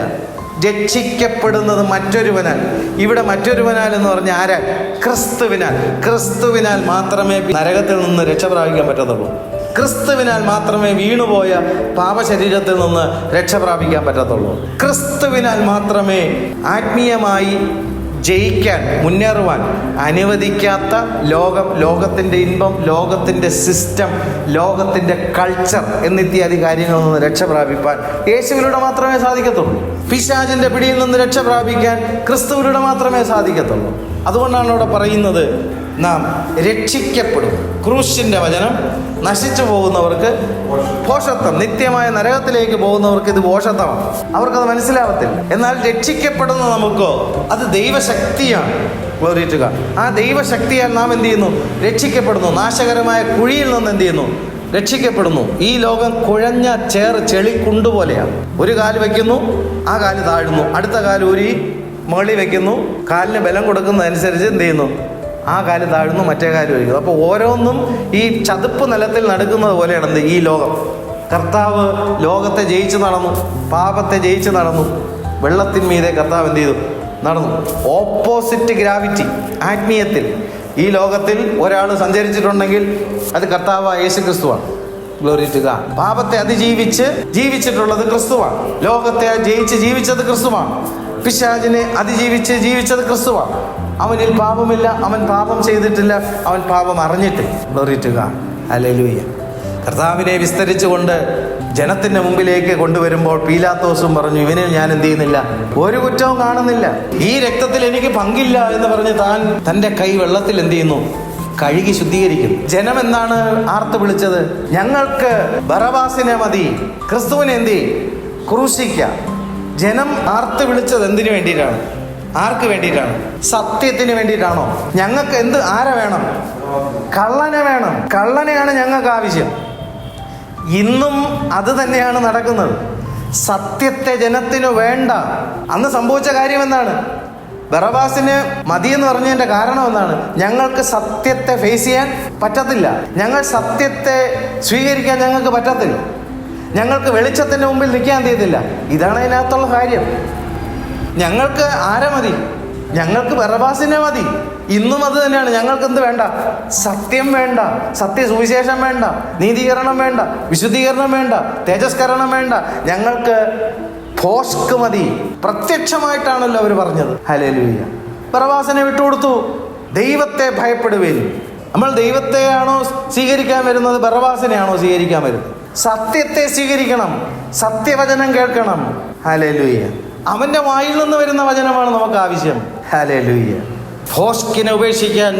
രക്ഷിക്കപ്പെടുന്നത് മറ്റൊരുവനാൽ. ഇവിടെ മറ്റൊരുവനാൽ എന്ന് പറഞ്ഞാൽ ആരാ? ക്രിസ്തുവിനാൽ. ക്രിസ്തുവിനാൽ മാത്രമേ നരകത്തിൽ നിന്ന് രക്ഷ പ്രാപിക്കാൻ പറ്റത്തുള്ളൂ. ക്രിസ്തുവിനാൽ മാത്രമേ വീണുപോയ പാപശരീരത്തിൽ നിന്ന് രക്ഷ പ്രാപിക്കാൻ പറ്റത്തുള്ളൂ. ക്രിസ്തുവിനാൽ മാത്രമേ ആത്മീയമായി ജയിക്കാൻ, മുന്നേറുവാൻ അനുവദിക്കാത്ത ലോകം, ലോകത്തിൻ്റെ ഇൻപം, ലോകത്തിൻ്റെ സിസ്റ്റം, ലോകത്തിൻ്റെ കൾച്ചർ എന്നിത്യാദി കാര്യങ്ങളിൽ നിന്ന് രക്ഷ പ്രാപിപ്പാൻ യേശുവിലൂടെ മാത്രമേ സാധിക്കത്തുള്ളൂ. പിശാചിൻ്റെ പിടിയിൽ നിന്ന് രക്ഷ പ്രാപിക്കാൻ ക്രിസ്തുവിലൂടെ മാത്രമേ സാധിക്കത്തുള്ളൂ. അതുകൊണ്ടാണ് അവിടെ പറയുന്നത്, നാം രക്ഷിക്കപ്പെടും. ക്രൂശിൻ്റെ വചനം നശിച്ചു പോകുന്നവർക്ക് ഭോഷത്വം, നിത്യമായ നരകത്തിലേക്ക് പോകുന്നവർക്ക് ഇത് ഭോഷത്വമാണ്. അവർക്കത് മനസ്സിലാവത്തില്ല. എന്നാൽ രക്ഷിക്കപ്പെടുന്ന നമുക്കോ അത് ദൈവശക്തിയാണ്. Glory to God. ആ ദൈവശക്തിയാൽ നാം എന്ത് ചെയ്യുന്നു? രക്ഷിക്കപ്പെടുന്നു. നാശകരമായ കുഴിയിൽ നിന്ന് എന്ത് ചെയ്യുന്നു? രക്ഷിക്കപ്പെടുന്നു. ഈ ലോകം കുഴഞ്ഞ ചെളിക്കുണ്ട് പോലെയാണ്. ഒരു കാല് വയ്ക്കുന്നു, ആ കാല് താഴുന്നു, അടുത്ത കാല് ഊരി മുകളിൽ വയ്ക്കുന്നു. കാലിന് ബലം കൊടുക്കുന്നതനുസരിച്ച് എന്ത് ചെയ്യുന്നു? ആ കാല് താഴുന്നു, മറ്റേ കാല് വയ്ക്കുന്നു. അപ്പോൾ ഓരോന്നും ഈ ചതുപ്പ് നിലത്തിൽ നടക്കുന്നത് പോലെയാണ് ഈ ലോകം. കർത്താവ് ലോകത്തെ ജയിച്ച് നടന്നു, പാപത്തെ ജയിച്ച് നടന്നു. വെള്ളത്തിന്മീതെ കർത്താവ് എന്ത് ചെയ്തു? നടന്നു. ഓപ്പോസിറ്റ് ഗ്രാവിറ്റി ആത്മീയത്തിൽ ഈ ലോകത്തിൽ ഒരാൾ സഞ്ചരിച്ചിട്ടുണ്ടെങ്കിൽ അത് കർത്താവ് യേശു ക്രിസ്തുവാണ്. Glory to God. പാപത്തെ അതിജീവിച്ച് ജീവിച്ചിട്ടുള്ളത് ക്രിസ്തുവാണ്. ലോകത്തെ ജയിച്ച് ജീവിച്ചത് ക്രിസ്തുവാണ്. പിശാചിനെ അതിജീവിച്ച് ജീവിച്ചത് ക്രിസ്തുവാണ്. അവനിൽ പാപമില്ല, അവൻ പാപം ചെയ്തിട്ടില്ല, അവൻ പാപം അറിഞ്ഞിട്ടില്ല. Glory to God. ഹല്ലേലൂയ. കർത്താവിനെ വിസ്തരിച്ചുകൊണ്ട് ജനത്തിൻ്റെ മുമ്പിലേക്ക് കൊണ്ടുവരുമ്പോൾ പീലാത്തോസും പറഞ്ഞു, ഇവനിൽ ഞാൻ എന്ത് ചെയ്യുന്നില്ല? ഒരു കുറ്റവും കാണുന്നില്ല. ഈ രക്തത്തിൽ എനിക്ക് പങ്കില്ല എന്ന് പറഞ്ഞ് താൻ തൻ്റെ കൈ വെള്ളത്തിൽ എന്ത് ചെയ്യുന്നു? കഴുകി ശുദ്ധീകരിക്കുന്നു. ജനം എന്താണ് ആർത്ത് വിളിച്ചത്? ഞങ്ങൾക്ക് ബറബാസിനെ മതി, ക്രിസ്തുവിനെ എന്ത് ക്രൂശിക്കാം. ജനം ആർത്ത് വിളിച്ചത് എന്തിനു വേണ്ടിയിട്ടാണ്? ആർക്ക് വേണ്ടിയിട്ടാണ്? സത്യത്തിന് വേണ്ടിയിട്ടാണോ? ഞങ്ങൾക്ക് ആരെ വേണം? കള്ളനെ വേണം. കള്ളനെയാണ് ഞങ്ങൾക്ക് ആവശ്യം. ഇന്നും അത് തന്നെയാണ് നടക്കുന്നത്. സത്യത്തെ ജനത്തിനു വേണ്ട. അന്ന് സംഭവിച്ച കാര്യം എന്താണ്? ബറബാസിന് മതിയെന്ന് പറഞ്ഞതിൻ്റെ കാരണം എന്താണ്? ഞങ്ങൾക്ക് സത്യത്തെ ഫേസ് ചെയ്യാൻ പറ്റത്തില്ല, ഞങ്ങൾ സത്യത്തെ സ്വീകരിക്കാൻ ഞങ്ങൾക്ക് പറ്റത്തില്ല, ഞങ്ങൾക്ക് വെളിച്ചത്തിൻ്റെ മുമ്പിൽ നിൽക്കാൻ തീയത്തില്ല. ഇതാണ് അതിനകത്തുള്ള കാര്യം. ഞങ്ങൾക്ക് ആരെ മതി? ഞങ്ങൾക്ക് ബറബാസിനെ മതി. ഇന്നും അത് തന്നെയാണ്. ഞങ്ങൾക്ക് എന്ത് വേണ്ട? സത്യം വേണ്ട, സത്യസുവിശേഷം വേണ്ട, നീതീകരണം വേണ്ട, വിശുദ്ധീകരണം വേണ്ട, തേജസ്കരണം വേണ്ട. ഞങ്ങൾക്ക് ഭോഷ്ക് മതി. പ്രത്യക്ഷമായിട്ടാണല്ലോ അവർ പറഞ്ഞത്. ഹല്ലേലൂയ. ബറബാസിനെ വിട്ടുകൊടുത്തു. ദൈവത്തെ ഭയപ്പെടുവേൻ. നമ്മൾ ദൈവത്തെയാണോ സ്വീകരിക്കാൻ വരുന്നത്? ബറബാസിനെയാണോ സ്വീകരിക്കാൻ വരുന്നത്? സത്യത്തെ സ്വീകരിക്കണം, സത്യവചനം കേൾക്കണം. ഹല്ലേലൂയ. അവൻ്റെ വായിൽ നിന്ന് വരുന്ന വചനമാണ് നമുക്ക് ആവശ്യം. ഹല്ലേലൂയ. ഭോഷ്കിനെ ഉപേക്ഷിക്കാൻ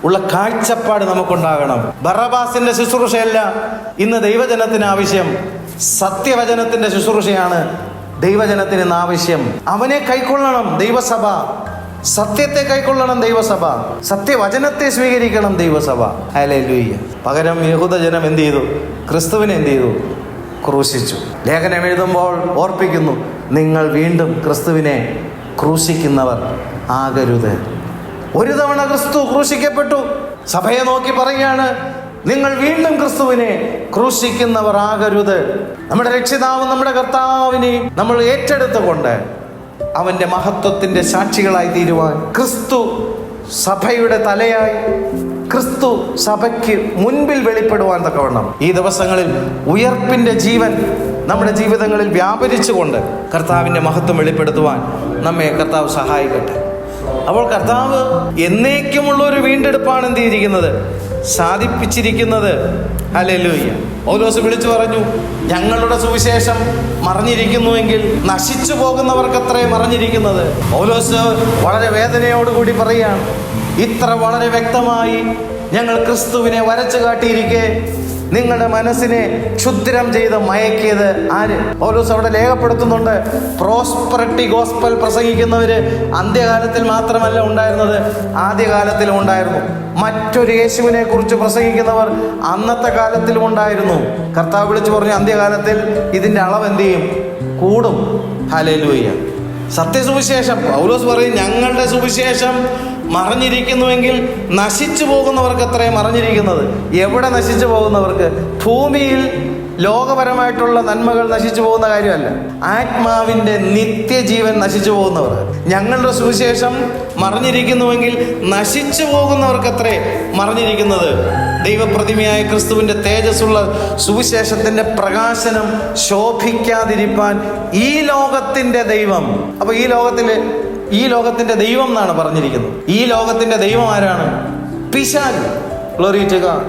ഉള്ള കാഴ്ചപ്പാട് നമുക്കുണ്ടാകണം. ബറബാസിന്റെ ശുശ്രൂഷയല്ല ഇന്ന് ദൈവജനത്തിന് ആവശ്യം. സത്യവചനത്തിന്റെ ശുശ്രൂഷയാണ് ദൈവജനത്തിന് ഇന്ന് ആവശ്യം. അവനെ കൈക്കൊള്ളണം ദൈവസഭ. സത്യത്തെ കൈക്കൊള്ളണം ദൈവസഭ. സത്യവചനത്തെ സ്വീകരിക്കണം ദൈവസഭ. ഹല്ലേലൂയ. പകരം യഹൂദജനം എന്ത് ചെയ്തു? ക്രിസ്തുവിനെ എന്ത് ചെയ്തു? ക്രൂശിച്ചു. ലേഖനം എഴുതുമ്പോൾ ഓർപ്പിക്കുന്നു, നിങ്ങൾ വീണ്ടും ക്രിസ്തുവിനെ ക്രൂശിക്കുന്നവർ ആകരുത്. ഒരു തവണ ക്രിസ്തു ക്രൂശിക്കപ്പെട്ടു. സഭയെ നോക്കി പറയുകയാണ്, നിങ്ങൾ വീണ്ടും ക്രിസ്തുവിനെ ക്രൂശിക്കുന്നവർ ആകരുത്. നമ്മുടെ രക്ഷിതാവും നമ്മുടെ കർത്താവിനെയും നമ്മൾ ഏറ്റെടുത്തുകൊണ്ട് അവൻ്റെ മഹത്വത്തിൻ്റെ സാക്ഷികളായി തീരുവാൻ, ക്രിസ്തു സഭയുടെ തലയായി, ക്രിസ്തു സഭയ്ക്ക് മുൻപിൽ വെളിപ്പെടുവാൻ തക്കവണ്ണം ഈ ദിവസങ്ങളിൽ ഉയർപ്പിൻ്റെ ജീവൻ നമ്മുടെ ജീവിതങ്ങളിൽ വ്യാപരിച്ചുകൊണ്ട് കർത്താവിൻ്റെ മഹത്വം വെളിപ്പെടുത്തുവാൻ നമ്മെ കർത്താവ് സഹായിക്കട്ടെ. അപ്പോൾ കർത്താവ് എന്നേക്കുമുള്ള ഒരു വീണ്ടെടുപ്പാണ് എന്ത് ചെയ്തിരിക്കുന്നത്, സാധിപ്പിച്ചിരിക്കുന്നത്. ഹല്ലേലൂയ. പൗലോസ് വിളിച്ചു പറഞ്ഞു, ഞങ്ങളുടെ സുവിശേഷം മറഞ്ഞിരിക്കുന്നുവെങ്കിൽ നശിച്ചു പോകുന്നവർക്കത്രേ മറഞ്ഞിരിക്കുന്നത്. പൗലോസ് വളരെ വേദനയോടുകൂടി പറയുകയാണ്, ഇത്ര വളരെ വ്യക്തമായി ഞങ്ങൾ ക്രിസ്തുവിനെ വരച്ചു കാട്ടിയിരിക്കെ നിങ്ങളുടെ മനസ്സിനെ ക്ഷുദ്രം ചെയ്ത് മയക്കിയത് ആര്? പൗലോസ് അവിടെ രേഖപ്പെടുത്തുന്നുണ്ട്, പ്രോസ്പെറിറ്റി ഗോസ്പൽ പ്രസംഗിക്കുന്നവര് അന്ത്യകാലത്തിൽ മാത്രമല്ല ഉണ്ടായിരുന്നത്, ആദ്യകാലത്തിലും ഉണ്ടായിരുന്നു. മറ്റൊരു യേശുവിനെ കുറിച്ച് പ്രസംഗിക്കുന്നവർ അന്നത്തെ കാലത്തിലും ഉണ്ടായിരുന്നു. കർത്താവ് വിളിച്ചു പറഞ്ഞു, അന്ത്യകാലത്തിൽ ഇതിൻ്റെ അളവ് എന്ത് ചെയ്യും, കൂടും. ഹല്ലേലൂയ. സത്യസുവിശേഷം പൗലോസ് പറയും, ഞങ്ങളുടെ സുവിശേഷം മറഞ്ഞിരിക്കുന്നുവെങ്കിൽ നശിച്ചു പോകുന്നവർക്ക് അത്രയും മറഞ്ഞിരിക്കുന്നത്. എവിടെ നശിച്ചു പോകുന്നവർക്ക്? ഭൂമിയിൽ ലോകപരമായിട്ടുള്ള നന്മകൾ നശിച്ചു പോകുന്ന കാര്യമല്ല, ആത്മാവിൻ്റെ നിത്യജീവൻ നശിച്ചു പോകുന്നവർ. ഞങ്ങളുടെ സുവിശേഷം മറഞ്ഞിരിക്കുന്നുവെങ്കിൽ നശിച്ചു പോകുന്നവർക്കത്രേ മറഞ്ഞിരിക്കുന്നത്. ദൈവപ്രതിമയായ ക്രിസ്തുവിൻ്റെ തേജസ്സുള്ള സുവിശേഷത്തിൻ്റെ പ്രകാശനം ശോഭിക്കാതിരിപ്പാൻ ഈ ലോകത്തിൻ്റെ ദൈവം. അപ്പോൾ ഈ ലോകത്തിൻ്റെ ദൈവം എന്നാണ് പറഞ്ഞിരിക്കുന്നത്. ഈ ലോകത്തിൻ്റെ ദൈവം ആരാണ്? പിശാച്. Glory to God.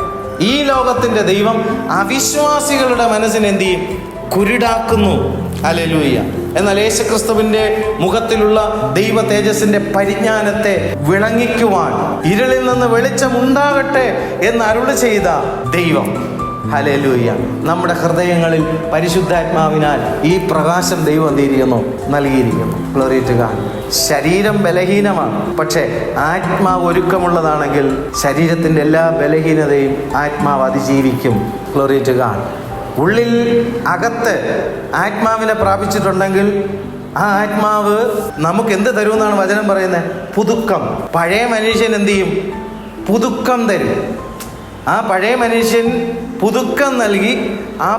ഈ ലോകത്തിൻ്റെ ദൈവം അവിശ്വാസികളുടെ മനസ്സിനെ എന്ത് ചെയ്യും? കുരുടാക്കുന്നു. ഹല്ലേലൂയ. എന്നാൽ യേശുക്രിസ്തുവിൻ്റെ മുഖത്തിലുള്ള ദൈവ തേജസ്സിൻ്റെ പരിജ്ഞാനത്തെ വിളങ്ങിക്കുവാൻ ഇരുളിൽ നിന്ന് വെളിച്ചം ഉണ്ടാകട്ടെ എന്ന് അരുളി ചെയ്ത ദൈവം, ഹല്ലേലൂയ, നമ്മുടെ ഹൃദയങ്ങളിൽ പരിശുദ്ധാത്മാവിനാൽ ഈ പ്രകാശം ദൈവം എന്തിരിക്കുന്നു, നൽകിയിരിക്കുന്നു. Glory to God. ശരീരം ബലഹീനമാണ്, പക്ഷേ ആത്മാവ് ഒരുക്കമുള്ളതാണെങ്കിൽ ശരീരത്തിൻ്റെ എല്ലാ ബലഹീനതയും ആത്മാവ് അതിജീവിക്കും. Glory to God. ഉള്ളിൽ അകത്ത് ആത്മാവിനെ പ്രാപിച്ചിട്ടുണ്ടെങ്കിൽ ആ ആത്മാവ് നമുക്ക് എന്ത് തരുമെന്നാണ് വചനം പറയുന്നത്? പുതുക്കം. പഴയ മനുഷ്യൻ എന്ത് ചെയ്യും? പുതുക്കം തരും. ആ പഴയ മനുഷ്യൻ പുതുക്കം നൽകി ആ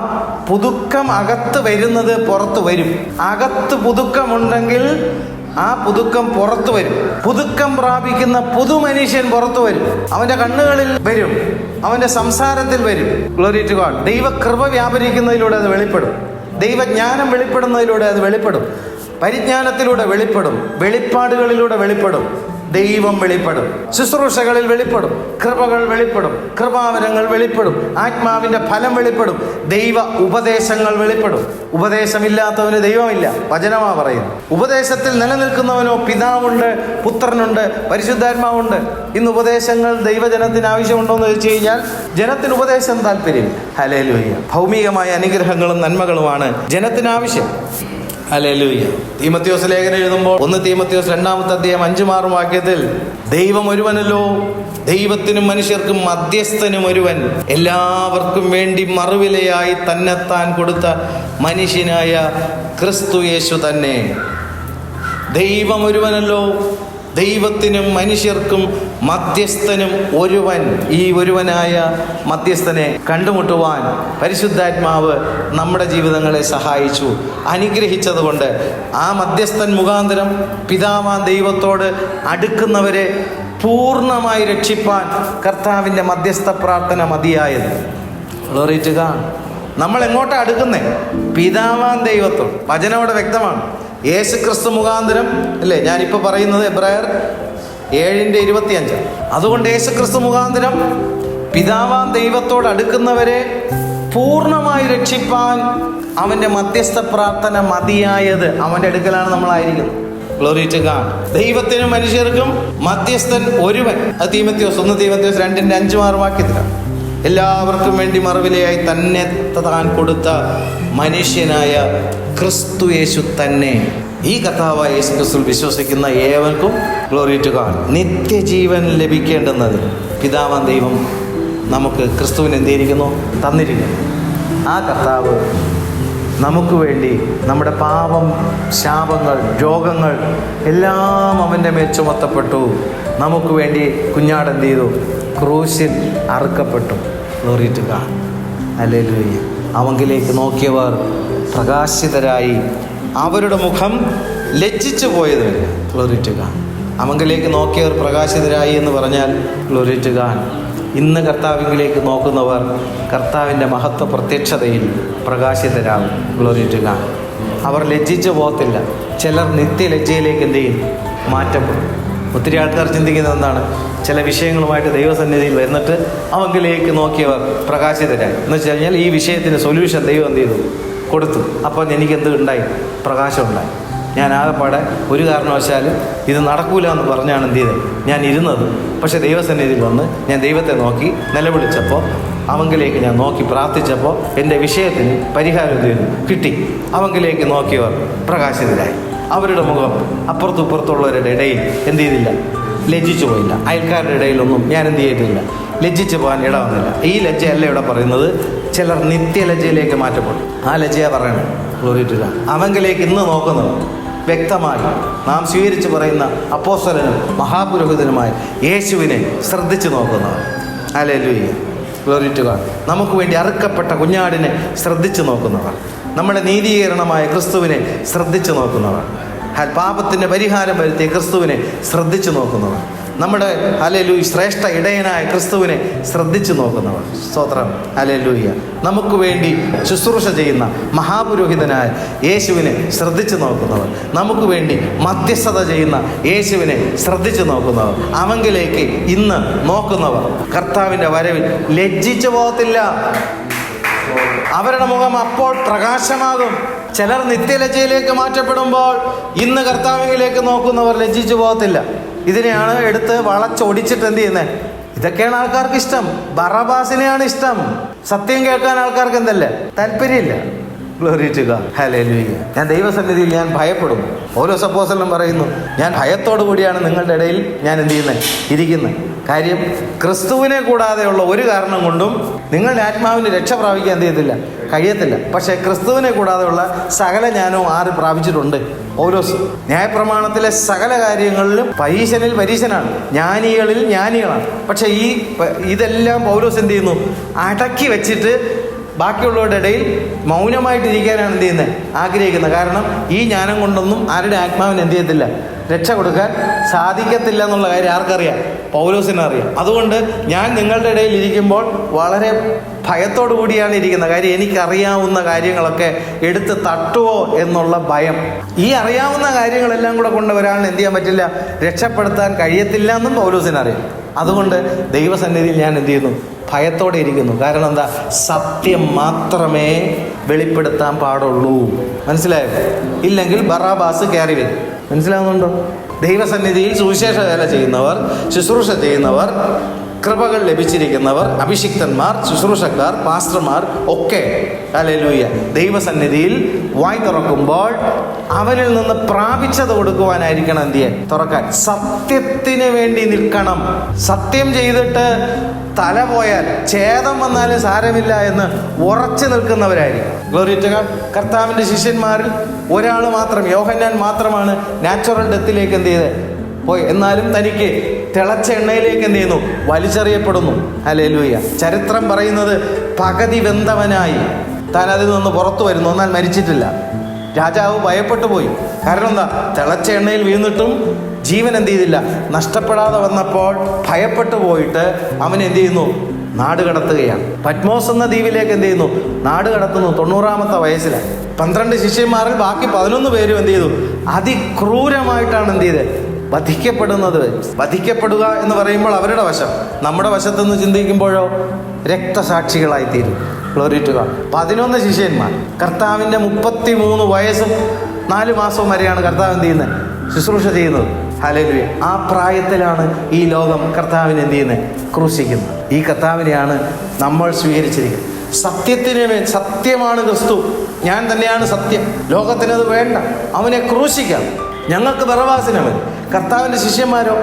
പുതുക്കം അകത്ത് വരുന്നത് പുറത്ത് വരും. അകത്ത് പുതുക്കമുണ്ടെങ്കിൽ ആ പുതുക്കം പുറത്തു വരും. പുതുക്കം പ്രാപിക്കുന്ന പുതുമനുഷ്യൻ പുറത്തു വരും. അവൻ്റെ കണ്ണുകളിൽ വരും, അവൻ്റെ സംസാരത്തിൽ വരും. Glory to God. ദൈവകൃപ വ്യാപരിക്കുന്നതിലൂടെ അത് വെളിപ്പെടും. ദൈവജ്ഞാനം വെളിപ്പെടുന്നതിലൂടെ അത് വെളിപ്പെടും. പരിജ്ഞാനത്തിലൂടെ വെളിപ്പെടും. വെളിപ്പാടുകളിലൂടെ വെളിപ്പെടും. ദൈവം വെളിപ്പെടും. ശുശ്രൂഷകളിൽ വെളിപ്പെടും. കൃപകൾ വെളിപ്പെടും. കൃപാവരങ്ങൾ വെളിപ്പെടും. ആത്മാവിൻ്റെ ഫലം വെളിപ്പെടും. ദൈവ ഉപദേശങ്ങൾ വെളിപ്പെടും. ഉപദേശമില്ലാത്തവന് ദൈവമില്ല, വചനമാ പറയുന്നത്. ഉപദേശത്തിൽ നിലനിൽക്കുന്നവനോ പിതാവുണ്ട്, പുത്രനുണ്ട്, പരിശുദ്ധാത്മാവുണ്ട്. ഇന്ന് ഉപദേശങ്ങൾ ദൈവജനത്തിന് ആവശ്യമുണ്ടോ എന്ന് ചോദിച്ചു കഴിഞ്ഞാൽ ജനത്തിന് ഉപദേശം താല്പര്യം. ഹല്ലേലൂയ. ഭൗമികമായ അനുഗ്രഹങ്ങളും നന്മകളുമാണ് ജനത്തിന് ആവശ്യം. ഹല്ലേലൂയ. തീമോഥെയോസ് ലേഖനം എഴുതുമ്പോൾ 1 തീമോഥെയോസ് 2-ാമത്തെ അധ്യായം 5-6 വാക്യത്തിൽ, ദൈവം ഒരുവനല്ലോ, ദൈവത്തിനും മനുഷ്യർക്കും മധ്യസ്ഥനും ഒരുവൻ, എല്ലാവർക്കും വേണ്ടി മറുവിലയായി തന്നെത്താൻ കൊടുത്ത മനുഷ്യനായ ക്രിസ്തു യേശു തന്നെ. ദൈവം ഒരുവനല്ലോ, ദൈവത്തിനും മനുഷ്യർക്കും മധ്യസ്ഥനും ഒരുവൻ. ഈ ഒരുവനായ മധ്യസ്ഥനെ കണ്ടുമുട്ടുവാൻ പരിശുദ്ധാത്മാവ് നമ്മുടെ ജീവിതങ്ങളെ സഹായിച്ചു, അനുഗ്രഹിച്ചതുകൊണ്ട് ആ മധ്യസ്ഥൻ മുഖാന്തരം പിതാവാൻ ദൈവത്തോട് അടുക്കുന്നവരെ പൂർണ്ണമായി രക്ഷിപ്പാൻ കർത്താവിൻ്റെ മധ്യസ്ഥ പ്രാർത്ഥന മതിയായത്. Glory to God. നമ്മൾ എങ്ങോട്ടാണ് അടുക്കുന്നേ? പിതാവാൻ ദൈവത്തോട്. വചനം അവിടെ വ്യക്തമാണ്. യേശു ക്രിസ്തു മുഖാന്തരം അല്ലേ? ഞാനിപ്പോൾ പറയുന്നത് എബ്രായർ 7:25. അതുകൊണ്ട് യേശു ക്രിസ്തു മുഖാന്തരം പിതാവാൻ ദൈവത്തോട് അടുക്കുന്നവരെ പൂർണ്ണമായി രക്ഷിപ്പാൻ അവൻ്റെ മധ്യസ്ഥ പ്രാർത്ഥന മതിയായത്. അവൻ്റെ അടുക്കലാണ് നമ്മളായിരിക്കുന്നത്. Glory to God. ദൈവത്തിനും മനുഷ്യർക്കും മധ്യസ്ഥൻ ഒരുവൻ. അത് 1 തീമോഥെയോസ് 2:5-6 വാക്യത്തിലാണ്. എല്ലാവർക്കും വേണ്ടി മറുവിലയായി തന്നെ താൻ കൊടുത്ത മനുഷ്യനായ ക്രിസ്തു യേശു തന്നെ. ഈ കർത്താവായ യേശു ക്രിസ്തുവിൽ വിശ്വസിക്കുന്ന ഏവർക്കും, ഗ്ലോറി ടു ഗോഡ്, നിത്യജീവൻ ലഭിക്കേണ്ടുന്നത് പിതാവാൻ ദൈവം നമുക്ക് ക്രിസ്തുവിന് എന്തിരിക്കുന്നു, തന്നിരിക്കുന്നു. ആ കർത്താവ് നമുക്ക് വേണ്ടി നമ്മുടെ പാപം, ശാപങ്ങൾ, രോഗങ്ങൾ എല്ലാം അവൻ്റെ മേൽ ചുമത്തപ്പെട്ടു. നമുക്ക് വേണ്ടി കുഞ്ഞാടെന്ത് ചെയ്തു? ക്രൂശിൽ അറുക്കപ്പെട്ടു. Glory to God. ഹല്ലേലൂയ. അവങ്കിലേക്ക് നോക്കിയവർ പ്രകാശിതരായി, അവരുടെ മുഖം ലജ്ജിച്ചു പോയതുമില്ല. Glory to God. അവങ്കിലേക്ക് നോക്കിയവർ പ്രകാശിതരായി എന്ന് പറഞ്ഞാൽ ഗ്ലോറി ടു ഗോഡ്, ഇന്ന് കർത്താവിലേക്ക് നോക്കുന്നവർ കർത്താവിൻ്റെ മഹത്വ പ്രത്യക്ഷതയിൽ പ്രകാശിതരാകും. Glory to God. അവർ ലജ്ജിച്ചു പോകത്തില്ല. ചിലർ നിത്യലജ്ജയിലേക്ക് എന്ത് ചെയ്യും? മാറ്റപ്പെടും. ഒത്തിരി ആൾക്കാർ ചിന്തിക്കുന്നത് എന്താണ്? ചില വിഷയങ്ങളുമായിട്ട് ദൈവസന്നിധിയിൽ വരുന്നിട്ട് അവങ്കിലേക്ക് നോക്കിയവർ പ്രകാശിതരായി എന്ന് വെച്ച് കഴിഞ്ഞാൽ ഈ വിഷയത്തിന് സൊല്യൂഷൻ ദൈവം എന്ത് ചെയ്തു? കൊടുത്തു. അപ്പോൾ എനിക്കെന്ത് ഉണ്ടായി? പ്രകാശം ഉണ്ടായി. ഞാൻ ആകെപ്പാടെ ഒരു കാരണവശാലും ഇത് നടക്കൂല എന്ന് പറഞ്ഞാണ് എന്ത് ചെയ്തത്? ഞാൻ ഇരുന്നത്. പക്ഷേ ദൈവസന്നിധിയിൽ വന്ന് ഞാൻ ദൈവത്തെ നോക്കി നിലവിളിച്ചപ്പോൾ, അവങ്കിലേക്ക് ഞാൻ നോക്കി പ്രാർത്ഥിച്ചപ്പോൾ എൻ്റെ വിഷയത്തിന് പരിഹാരം എന്ത് ചെയ്തു? കിട്ടി. അവങ്കിലേക്ക് നോക്കിയവർ പ്രകാശിതരായി. അവരുടെ മുഖം അപ്പുറത്തും ഇപ്പുറത്തുള്ളവരുടെ ഇടയിൽ എന്ത് ചെയ്തില്ല? ലജ്ജിച്ചു പോയില്ല. അയൽക്കാരുടെ ഇടയിലൊന്നും ഞാൻ എന്ത് ചെയ്തിട്ടില്ല? ലജ്ജിച്ചു പോകാൻ ഇട വന്നില്ല. ഈ ലജ്ജയല്ല ഇവിടെ പറയുന്നത്. ചിലർ നിത്യലജ്ജയിലേക്ക് മാറ്റപ്പെടും. ആ ലജ്ജയാ പറയണം. Glory to God. അവങ്കിലേക്ക് ഇന്ന് നോക്കുന്നത് വ്യക്തമായി നാം സ്വീകരിച്ച് പറയുന്ന അപ്പോസ്തലനും മഹാപുരോഹിതനുമായ യേശുവിനെ ശ്രദ്ധിച്ചു നോക്കുന്നവർ. ഹല്ലേലൂയ. Glory to God. നമുക്ക് വേണ്ടി അറുക്കപ്പെട്ട കുഞ്ഞാടിനെ ശ്രദ്ധിച്ചു നോക്കുന്നവർ, നമ്മുടെ നീതീകരണമായ ക്രിസ്തുവിനെ ശ്രദ്ധിച്ചു നോക്കുന്നവർ, പാപത്തിൻ്റെ പരിഹാരം വരുത്തിയ ക്രിസ്തുവിനെ ശ്രദ്ധിച്ചു നോക്കുന്നവർ, നമ്മുടെ ഹല്ലേലൂയ ശ്രേഷ്ഠ ഇടയനായ ക്രിസ്തുവിനെ ശ്രദ്ധിച്ചു നോക്കുന്നവർ. സ്തോത്രം. ഹല്ലേലൂയ. നമുക്ക് വേണ്ടി ശുശ്രൂഷ ചെയ്യുന്ന മഹാപുരോഹിതനായ യേശുവിനെ ശ്രദ്ധിച്ചു നോക്കുന്നവർ, നമുക്ക് വേണ്ടി മധ്യസ്ഥത ചെയ്യുന്ന യേശുവിനെ ശ്രദ്ധിച്ചു നോക്കുന്നവർ, അവങ്കിലേക്ക് ഇന്ന് നോക്കുന്നവർ കർത്താവിൻ്റെ വരവിൽ ലജ്ജിച്ചു പോകത്തില്ല. അവരുടെ മുഖം അപ്പോൾ പ്രകാശമാകും. ചിലർ നിത്യലജ്ജയിലേക്ക് മാറ്റപ്പെടുമ്പോൾ ഇന്ന് കർത്താവിലേക്ക് നോക്കുന്നവർ ലജ്ജിച്ചു പോകത്തില്ല. ഇതിനെയാണ് എടുത്ത് വളച്ചൊടിച്ചിട്ട് എന്ത് ചെയ്യുന്നത്? ഇതൊക്കെയാണ് ആൾക്കാർക്ക് ഇഷ്ടം. ബറബാസിനെയാണ് ഇഷ്ടം. സത്യം കേൾക്കാൻ ആൾക്കാർക്ക് എന്തല്ലേ താല്പര്യമില്ല. Glory to God. ഹല്ലേലൂയ. ഞാൻ ദൈവസന്നിധിയിൽ ഞാൻ ഭയപ്പെടുന്നു. പൗലോസ് അപ്പോസ്തലൻ പറയുന്നു, ഞാൻ ഭയത്തോടു കൂടിയാണ് നിങ്ങളുടെ ഇടയിൽ ഞാൻ എന്ത് ചെയ്യുന്നത്? ഇരിക്കുന്നത്. കാര്യം ക്രിസ്തുവിനെ കൂടാതെയുള്ള ഒരു കാരണം കൊണ്ടും നിങ്ങളുടെ ആത്മാവിന് രക്ഷ പ്രാപിക്കാൻ എന്ത് ചെയ്യത്തില്ല? കഴിയത്തില്ല. പക്ഷേ ക്രിസ്തുവിനെ കൂടാതെയുള്ള സകല ജ്ഞാനവും ആര് പ്രാപിച്ചിട്ടുണ്ട്? പൗലോസ്. ന്യായപ്രമാണത്തിലെ സകല കാര്യങ്ങളിലും പരീശനിൽ പരീശനാണ്, ജ്ഞാനികളിൽ ജ്ഞാനികളാണ്. പക്ഷേ ഇതെല്ലാം പൗലോസ് എന്ത് ചെയ്യുന്നു? അടക്കി വെച്ചിട്ട് ബാക്കിയുള്ളവരുടെ ഇടയിൽ മൗനമായിട്ടിരിക്കാനാണ് എന്ത് ചെയ്യുന്നത്? ആഗ്രഹിക്കുന്നത്. കാരണം ഈ ജ്ഞാനം കൊണ്ടൊന്നും ആരുടെ ആത്മാവിന് എന്ത് ചെയ്യത്തില്ല? രക്ഷ കൊടുക്കാൻ സാധിക്കത്തില്ല എന്നുള്ള കാര്യം ആർക്കറിയാം? പൗലോസിന് അറിയാം. അതുകൊണ്ട് ഞാൻ നിങ്ങളുടെ ഇടയിൽ ഇരിക്കുമ്പോൾ വളരെ ഭയത്തോടു കൂടിയാണ് ഇരിക്കുന്നത്. കാര്യം എനിക്കറിയാവുന്ന കാര്യങ്ങളൊക്കെ എടുത്ത് തട്ടുവോ എന്നുള്ള ഭയം. ഈ അറിയാവുന്ന കാര്യങ്ങളെല്ലാം കൂടെ കൊണ്ട് ഒരാളിന് എന്ത് ചെയ്യാൻ പറ്റില്ല? രക്ഷപ്പെടുത്താൻ കഴിയത്തില്ല എന്നും പൗലോസിനറിയാം. അതുകൊണ്ട് ദൈവസന്നിധിയിൽ ഞാൻ എന്ത് ചെയ്യുന്നു? ഭയത്തോടെ ഇരിക്കുന്നു. കാരണം എന്താ? സത്യം മാത്രമേ വെളിപ്പെടുത്താൻ പാടുള്ളൂ. മനസ്സിലായോ? ഇല്ലെങ്കിൽ ബറാബാസ് കയറി വരും. മനസ്സിലാവുന്നുണ്ടോ? ദൈവസന്നിധിയിൽ സുവിശേഷ വേല ചെയ്യുന്നവർ, ശുശ്രൂഷ ചെയ്യുന്നവർ, കൃപകൾ ലഭിച്ചിരിക്കുന്നവർ, അഭിഷിക്തന്മാർ, ശുശ്രൂഷക്കാർ, പാസ്റ്റർമാർ ഒക്കെ ഹല്ലേലൂയ ദൈവസന്നിധിയിൽ വായി തുറക്കുമ്പോൾ അവനിൽ നിന്ന് പ്രാപിച്ചത് കൊടുക്കുവാനായിരിക്കണം എന്ത് ചെയ്യാൻ? തുറക്കാൻ. സത്യത്തിന് വേണ്ടി നിൽക്കണം. സത്യം ചെയ്തിട്ട് തല പോയാൽ ഛേദം വന്നാലും സാരമില്ല എന്ന് ഉറച്ചു നിൽക്കുന്നവരായിരിക്കും. Glory to God. കർത്താവിൻ്റെ ശിഷ്യന്മാരിൽ ഒരാൾ മാത്രം, യോഹന്നാൻ മാത്രമാണ് നാച്ചുറൽ ഡെത്തിലേക്ക് എന്ത് ചെയ്തത്? പോയി. എന്നാലും തനിക്ക് തിളച്ച എണ്ണയിലേക്ക് എന്ത് ചെയ്യുന്നു? വലിച്ചെറിയപ്പെടുന്നു. ഹല്ലേലൂയ. ചരിത്രം പറയുന്നത് പകുതി വെന്തവനായി താൻ അതിൽ നിന്ന് പുറത്തു വരുന്നു. എന്നാൽ മരിച്ചിട്ടില്ല. രാജാവ് ഭയപ്പെട്ടു പോയി. കാരണം എന്താ? തിളച്ച എണ്ണയിൽ വീണിട്ടും ജീവൻ എന്ത് ചെയ്തില്ല? നഷ്ടപ്പെടാതെ വന്നപ്പോൾ ഭയപ്പെട്ടു പോയിട്ട് അവൻ എന്ത് ചെയ്യുന്നു? നാട് കടത്തുകയാണ്. പത്മോസ് എന്ന ദ്വീപിലേക്ക് എന്ത് ചെയ്യുന്നു? നാട് കടത്തുന്നു. 90-ാമത്തെ വയസ്സിലാണ്. 12 ശിഷ്യന്മാരിൽ ബാക്കി 11 പേരും എന്ത് ചെയ്തു? അതിക്രൂരമായിട്ടാണ് എന്ത് ചെയ്തത്? വധിക്കപ്പെടുന്നത്. വധിക്കപ്പെടുക എന്ന് പറയുമ്പോൾ അവരുടെ വശം. നമ്മുടെ വശത്തെന്ന് ചിന്തിക്കുമ്പോഴോ രക്തസാക്ഷികളായിത്തീരും. Glory to God. 11 ശിഷ്യന്മാർ. കർത്താവിൻ്റെ 33 വയസ്സും 4 മാസവും വരെയാണ് കർത്താവ് എന്ത് ചെയ്യുന്നത്? ശുശ്രൂഷ ചെയ്യുന്നത്. ഹല്ലേലൂയ. ആ പ്രായത്തിലാണ് ഈ ലോകം കർത്താവിനെ എന്ത് ചെയ്യുന്നത്? ക്രൂശിക്കുന്നത്. ഈ കർത്താവിനെയാണ് നമ്മൾ സ്വീകരിച്ചിരിക്കുന്നത്. സത്യമാണ് ക്രിസ്തു. ഞാൻ തന്നെയാണ് സത്യം. ലോകത്തിനത് വേണ്ട. അവനെ ക്രൂശിക്കാം. ഞങ്ങൾക്ക് ബറബാസിനെ മതി. കർത്താവിൻ്റെ ശിഷ്യന്മാരോ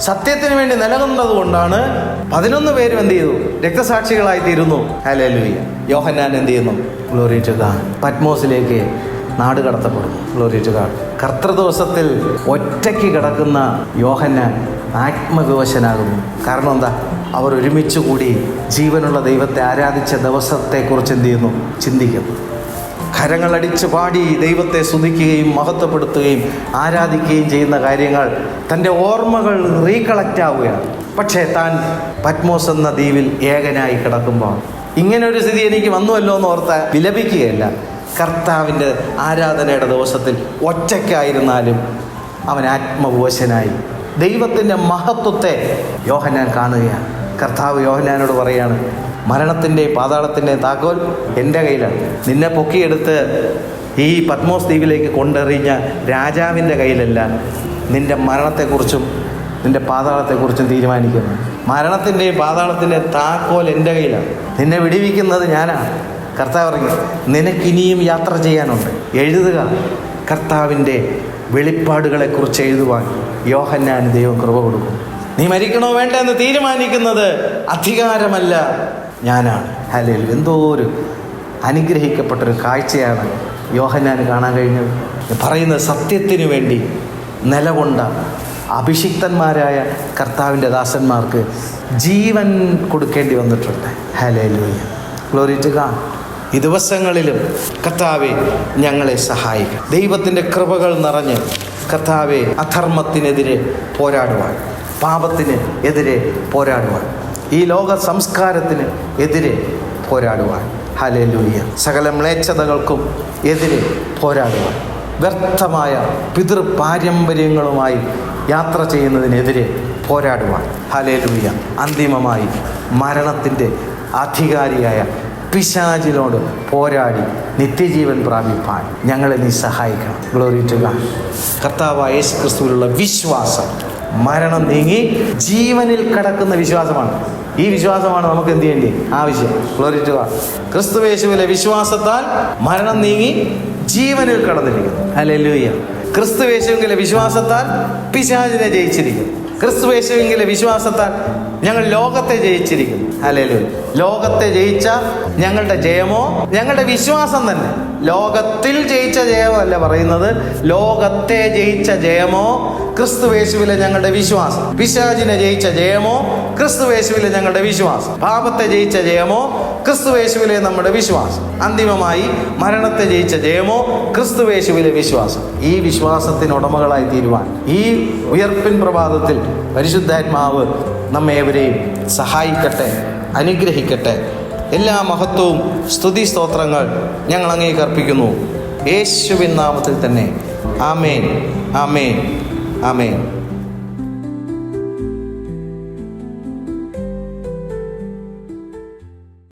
സത്യത്തിന് വേണ്ടി നിലകൊണ്ടത് കൊണ്ടാണ് 11 പേരും എന്ത് ചെയ്തു? രക്തസാക്ഷികളായി തീരുന്നു. ഹല്ലേലൂയ. യോഹന്നാൻ എന്ത് ചെയ്യുന്നു? Glory to God. പത്മോസിലേക്ക് നാട് കടത്തപ്പെടുന്നു. Glory to God. കർത്തൃദിവസത്തിൽ ഒറ്റയ്ക്ക് കിടക്കുന്ന യോഹന്നാൻ ആത്മവിവശനാകുന്നു. കാരണം എന്താ? അവർ ഒരുമിച്ച് കൂടി ജീവനുള്ള ദൈവത്തെ ആരാധിച്ച ദിവസത്തെക്കുറിച്ച് എന്ത് ചെയ്യുന്നു? ചിന്തിക്കുന്നു. കരങ്ങളടിച്ച് പാടി ദൈവത്തെ സ്തുതിക്കുകയും മഹത്വപ്പെടുത്തുകയും ആരാധിക്കുകയും ചെയ്യുന്ന കാര്യങ്ങൾ തൻ്റെ ഓർമ്മകൾ റീകളക്റ്റ് ആവുകയാണ്. പക്ഷേ താൻ പത്മോസ് എന്ന ദ്വീപിൽ ഏകനായി കിടക്കുമ്പോൾ ഇങ്ങനൊരു സ്ഥിതി എനിക്ക് വന്നുവല്ലോ എന്ന് ഓർത്ത് വിലപിക്കുകയല്ല. കർത്താവിൻ്റെ ആരാധനയുടെ ദിവസത്തിൽ ഒറ്റയ്ക്കായിരുന്നാലും അവൻ ആത്മവശനായി ദൈവത്തിൻ്റെ മഹത്വത്തെ യോഹന്നാൻ കാണുകയാണ്. കർത്താവ് യോഹന്നാനോട് പറയാണ്, മരണത്തിൻ്റെ പാതാളത്തിൻ്റെ താക്കോൽ എൻ്റെ കയ്യിലാണ്. നിന്നെ പൊക്കിയെടുത്ത് ഈ പത്മോസ് ദ്വീപിലേക്ക് കൊണ്ടെറിഞ്ഞ രാജാവിൻ്റെ കയ്യിലല്ല നിൻ്റെ മരണത്തെക്കുറിച്ചും നിൻ്റെ പാതാളത്തെക്കുറിച്ചും തീരുമാനിക്കുന്നു. മരണത്തിൻ്റെയും പാതാളത്തിൻ്റെ താക്കോൽ എൻ്റെ കയ്യിലാണ്. നിന്നെ വിടിവിക്കുന്നത് ഞാനാണ്. കർത്താവ് പറഞ്ഞു, നിനക്കിനിയും യാത്ര ചെയ്യാനുണ്ട്, എഴുതുക. കർത്താവിൻ്റെ വെളിപ്പാടുകളെക്കുറിച്ച് എഴുതുവാൻ യോഹന്നാന് ദൈവം കൃപ കൊടുക്കും. നീ മരിക്കണോ വേണ്ട എന്ന് തീരുമാനിക്കുന്നത് അധികാരമല്ല, ഞാനാണ്. ഹല്ലേലൂയ. എന്തോ ഒരു അനുഗ്രഹിക്കപ്പെട്ടൊരു കാഴ്ചയാണ് യോഹന്നാന് കാണാൻ കഴിഞ്ഞത്. പറയുന്ന സത്യത്തിനു വേണ്ടി നിലകൊണ്ട അഭിഷിക്തന്മാരായ കർത്താവിൻ്റെ ദാസന്മാർക്ക് ജീവൻ കൊടുക്കേണ്ടി വന്നിട്ടുണ്ട്. ഹല്ലേലൂയ. Glory to God. ഈ ദിവസങ്ങളിലും കർത്താവെ ഞങ്ങളെ സഹായിക്കും. ദൈവത്തിൻ്റെ കൃപകൾ നിറഞ്ഞ് കർത്താവെ അധർമ്മത്തിനെതിരെ പോരാടുവാൻ, പാപത്തിന് എതിരെ പോരാടുവാൻ, ഈ ലോക സംസ്കാരത്തിന് എതിരെ പോരാടുവാൻ, ഹല്ലേലൂയ, സകല മ്ലേച്ഛതകൾക്കും എതിരെ പോരാടുവാൻ, വ്യർത്ഥമായ പിതൃ പാരമ്പര്യങ്ങളുമായി യാത്ര ചെയ്യുന്നതിനെതിരെ പോരാടുവാൻ, ഹല്ലേലൂയ, അന്തിമമായി മരണത്തിൻ്റെ അധികാരിയായ പിശാചിനോട് പോരാടി നിത്യജീവൻ പ്രാപിപ്പാൻ ഞങ്ങളെ നീ സഹായിക്കണം. Glory to God. കർത്താവായ യേശു ക്രിസ്തുവിലുള്ള വിശ്വാസം മരണം നീങ്ങി ജീവനിൽ കടക്കുന്ന വിശ്വാസമാണ്. ഈ വിശ്വാസമാണ് നമുക്ക് എന്ത് ചെയ്യേണ്ടി ആവശ്യം. Glory to God. ക്രിസ്തുയേശുവിലെ വിശ്വാസത്താൽ മരണം നീങ്ങി ജീവനിൽ കടന്നിരിക്കുന്നു. ഹല്ലേലൂയ. ക്രിസ്തുയേശുവിലെ വിശ്വാസത്താൽ പിശാചിനെ ജയിച്ചിരിക്കുന്നു. ക്രിസ്തുയേശുവിലെ വിശ്വാസത്താൽ ഞങ്ങൾ ലോകത്തെ ജയിച്ചിരിക്കുന്നു. ഹല്ലേലൂയ. ലോകത്തെ ജയിച്ച ഞങ്ങളുടെ ജയമോ ഞങ്ങളുടെ വിശ്വാസം തന്നെ. ലോകത്തിൽ ജയിച്ച ജയമല്ല പറയുന്നത്, ലോകത്തെ ജയിച്ച ജയമോ ക്രിസ്തുയേശുവിലെ ഞങ്ങളുടെ വിശ്വാസം. പിശാചിനെ ജയിച്ച ജയമോ ക്രിസ്തുയേശുവിലെ ഞങ്ങളുടെ വിശ്വാസം. പാപത്തെ ജയിച്ച ജയമോ ക്രിസ്തുയേശുവിലെ നമ്മുടെ വിശ്വാസം. അന്തിമമായി മരണത്തെ ജയിച്ച ജയമോ ക്രിസ്തുയേശുവിലെ വിശ്വാസം. ഈ വിശ്വാസത്തിന് ഉടമകളായി തീരുവാൻ ഈ ഉയർപ്പിൻ പ്രഭാതത്തിൽ പരിശുദ്ധാത്മാവ് നമ്മേവരെയും സഹായിക്കട്ടെ, അനുഗ്രഹിക്കട്ടെ. എല്ലാ മഹത്വവും സ്തുതി സ്തോത്രങ്ങൾ ഞങ്ങൾ അങ്ങേക്ക് അർപ്പിക്കുന്നു, യേശുവിൻ നാമത്തിൽ തന്നെ. ആമേൻ, ആമേൻ, ആമേൻ.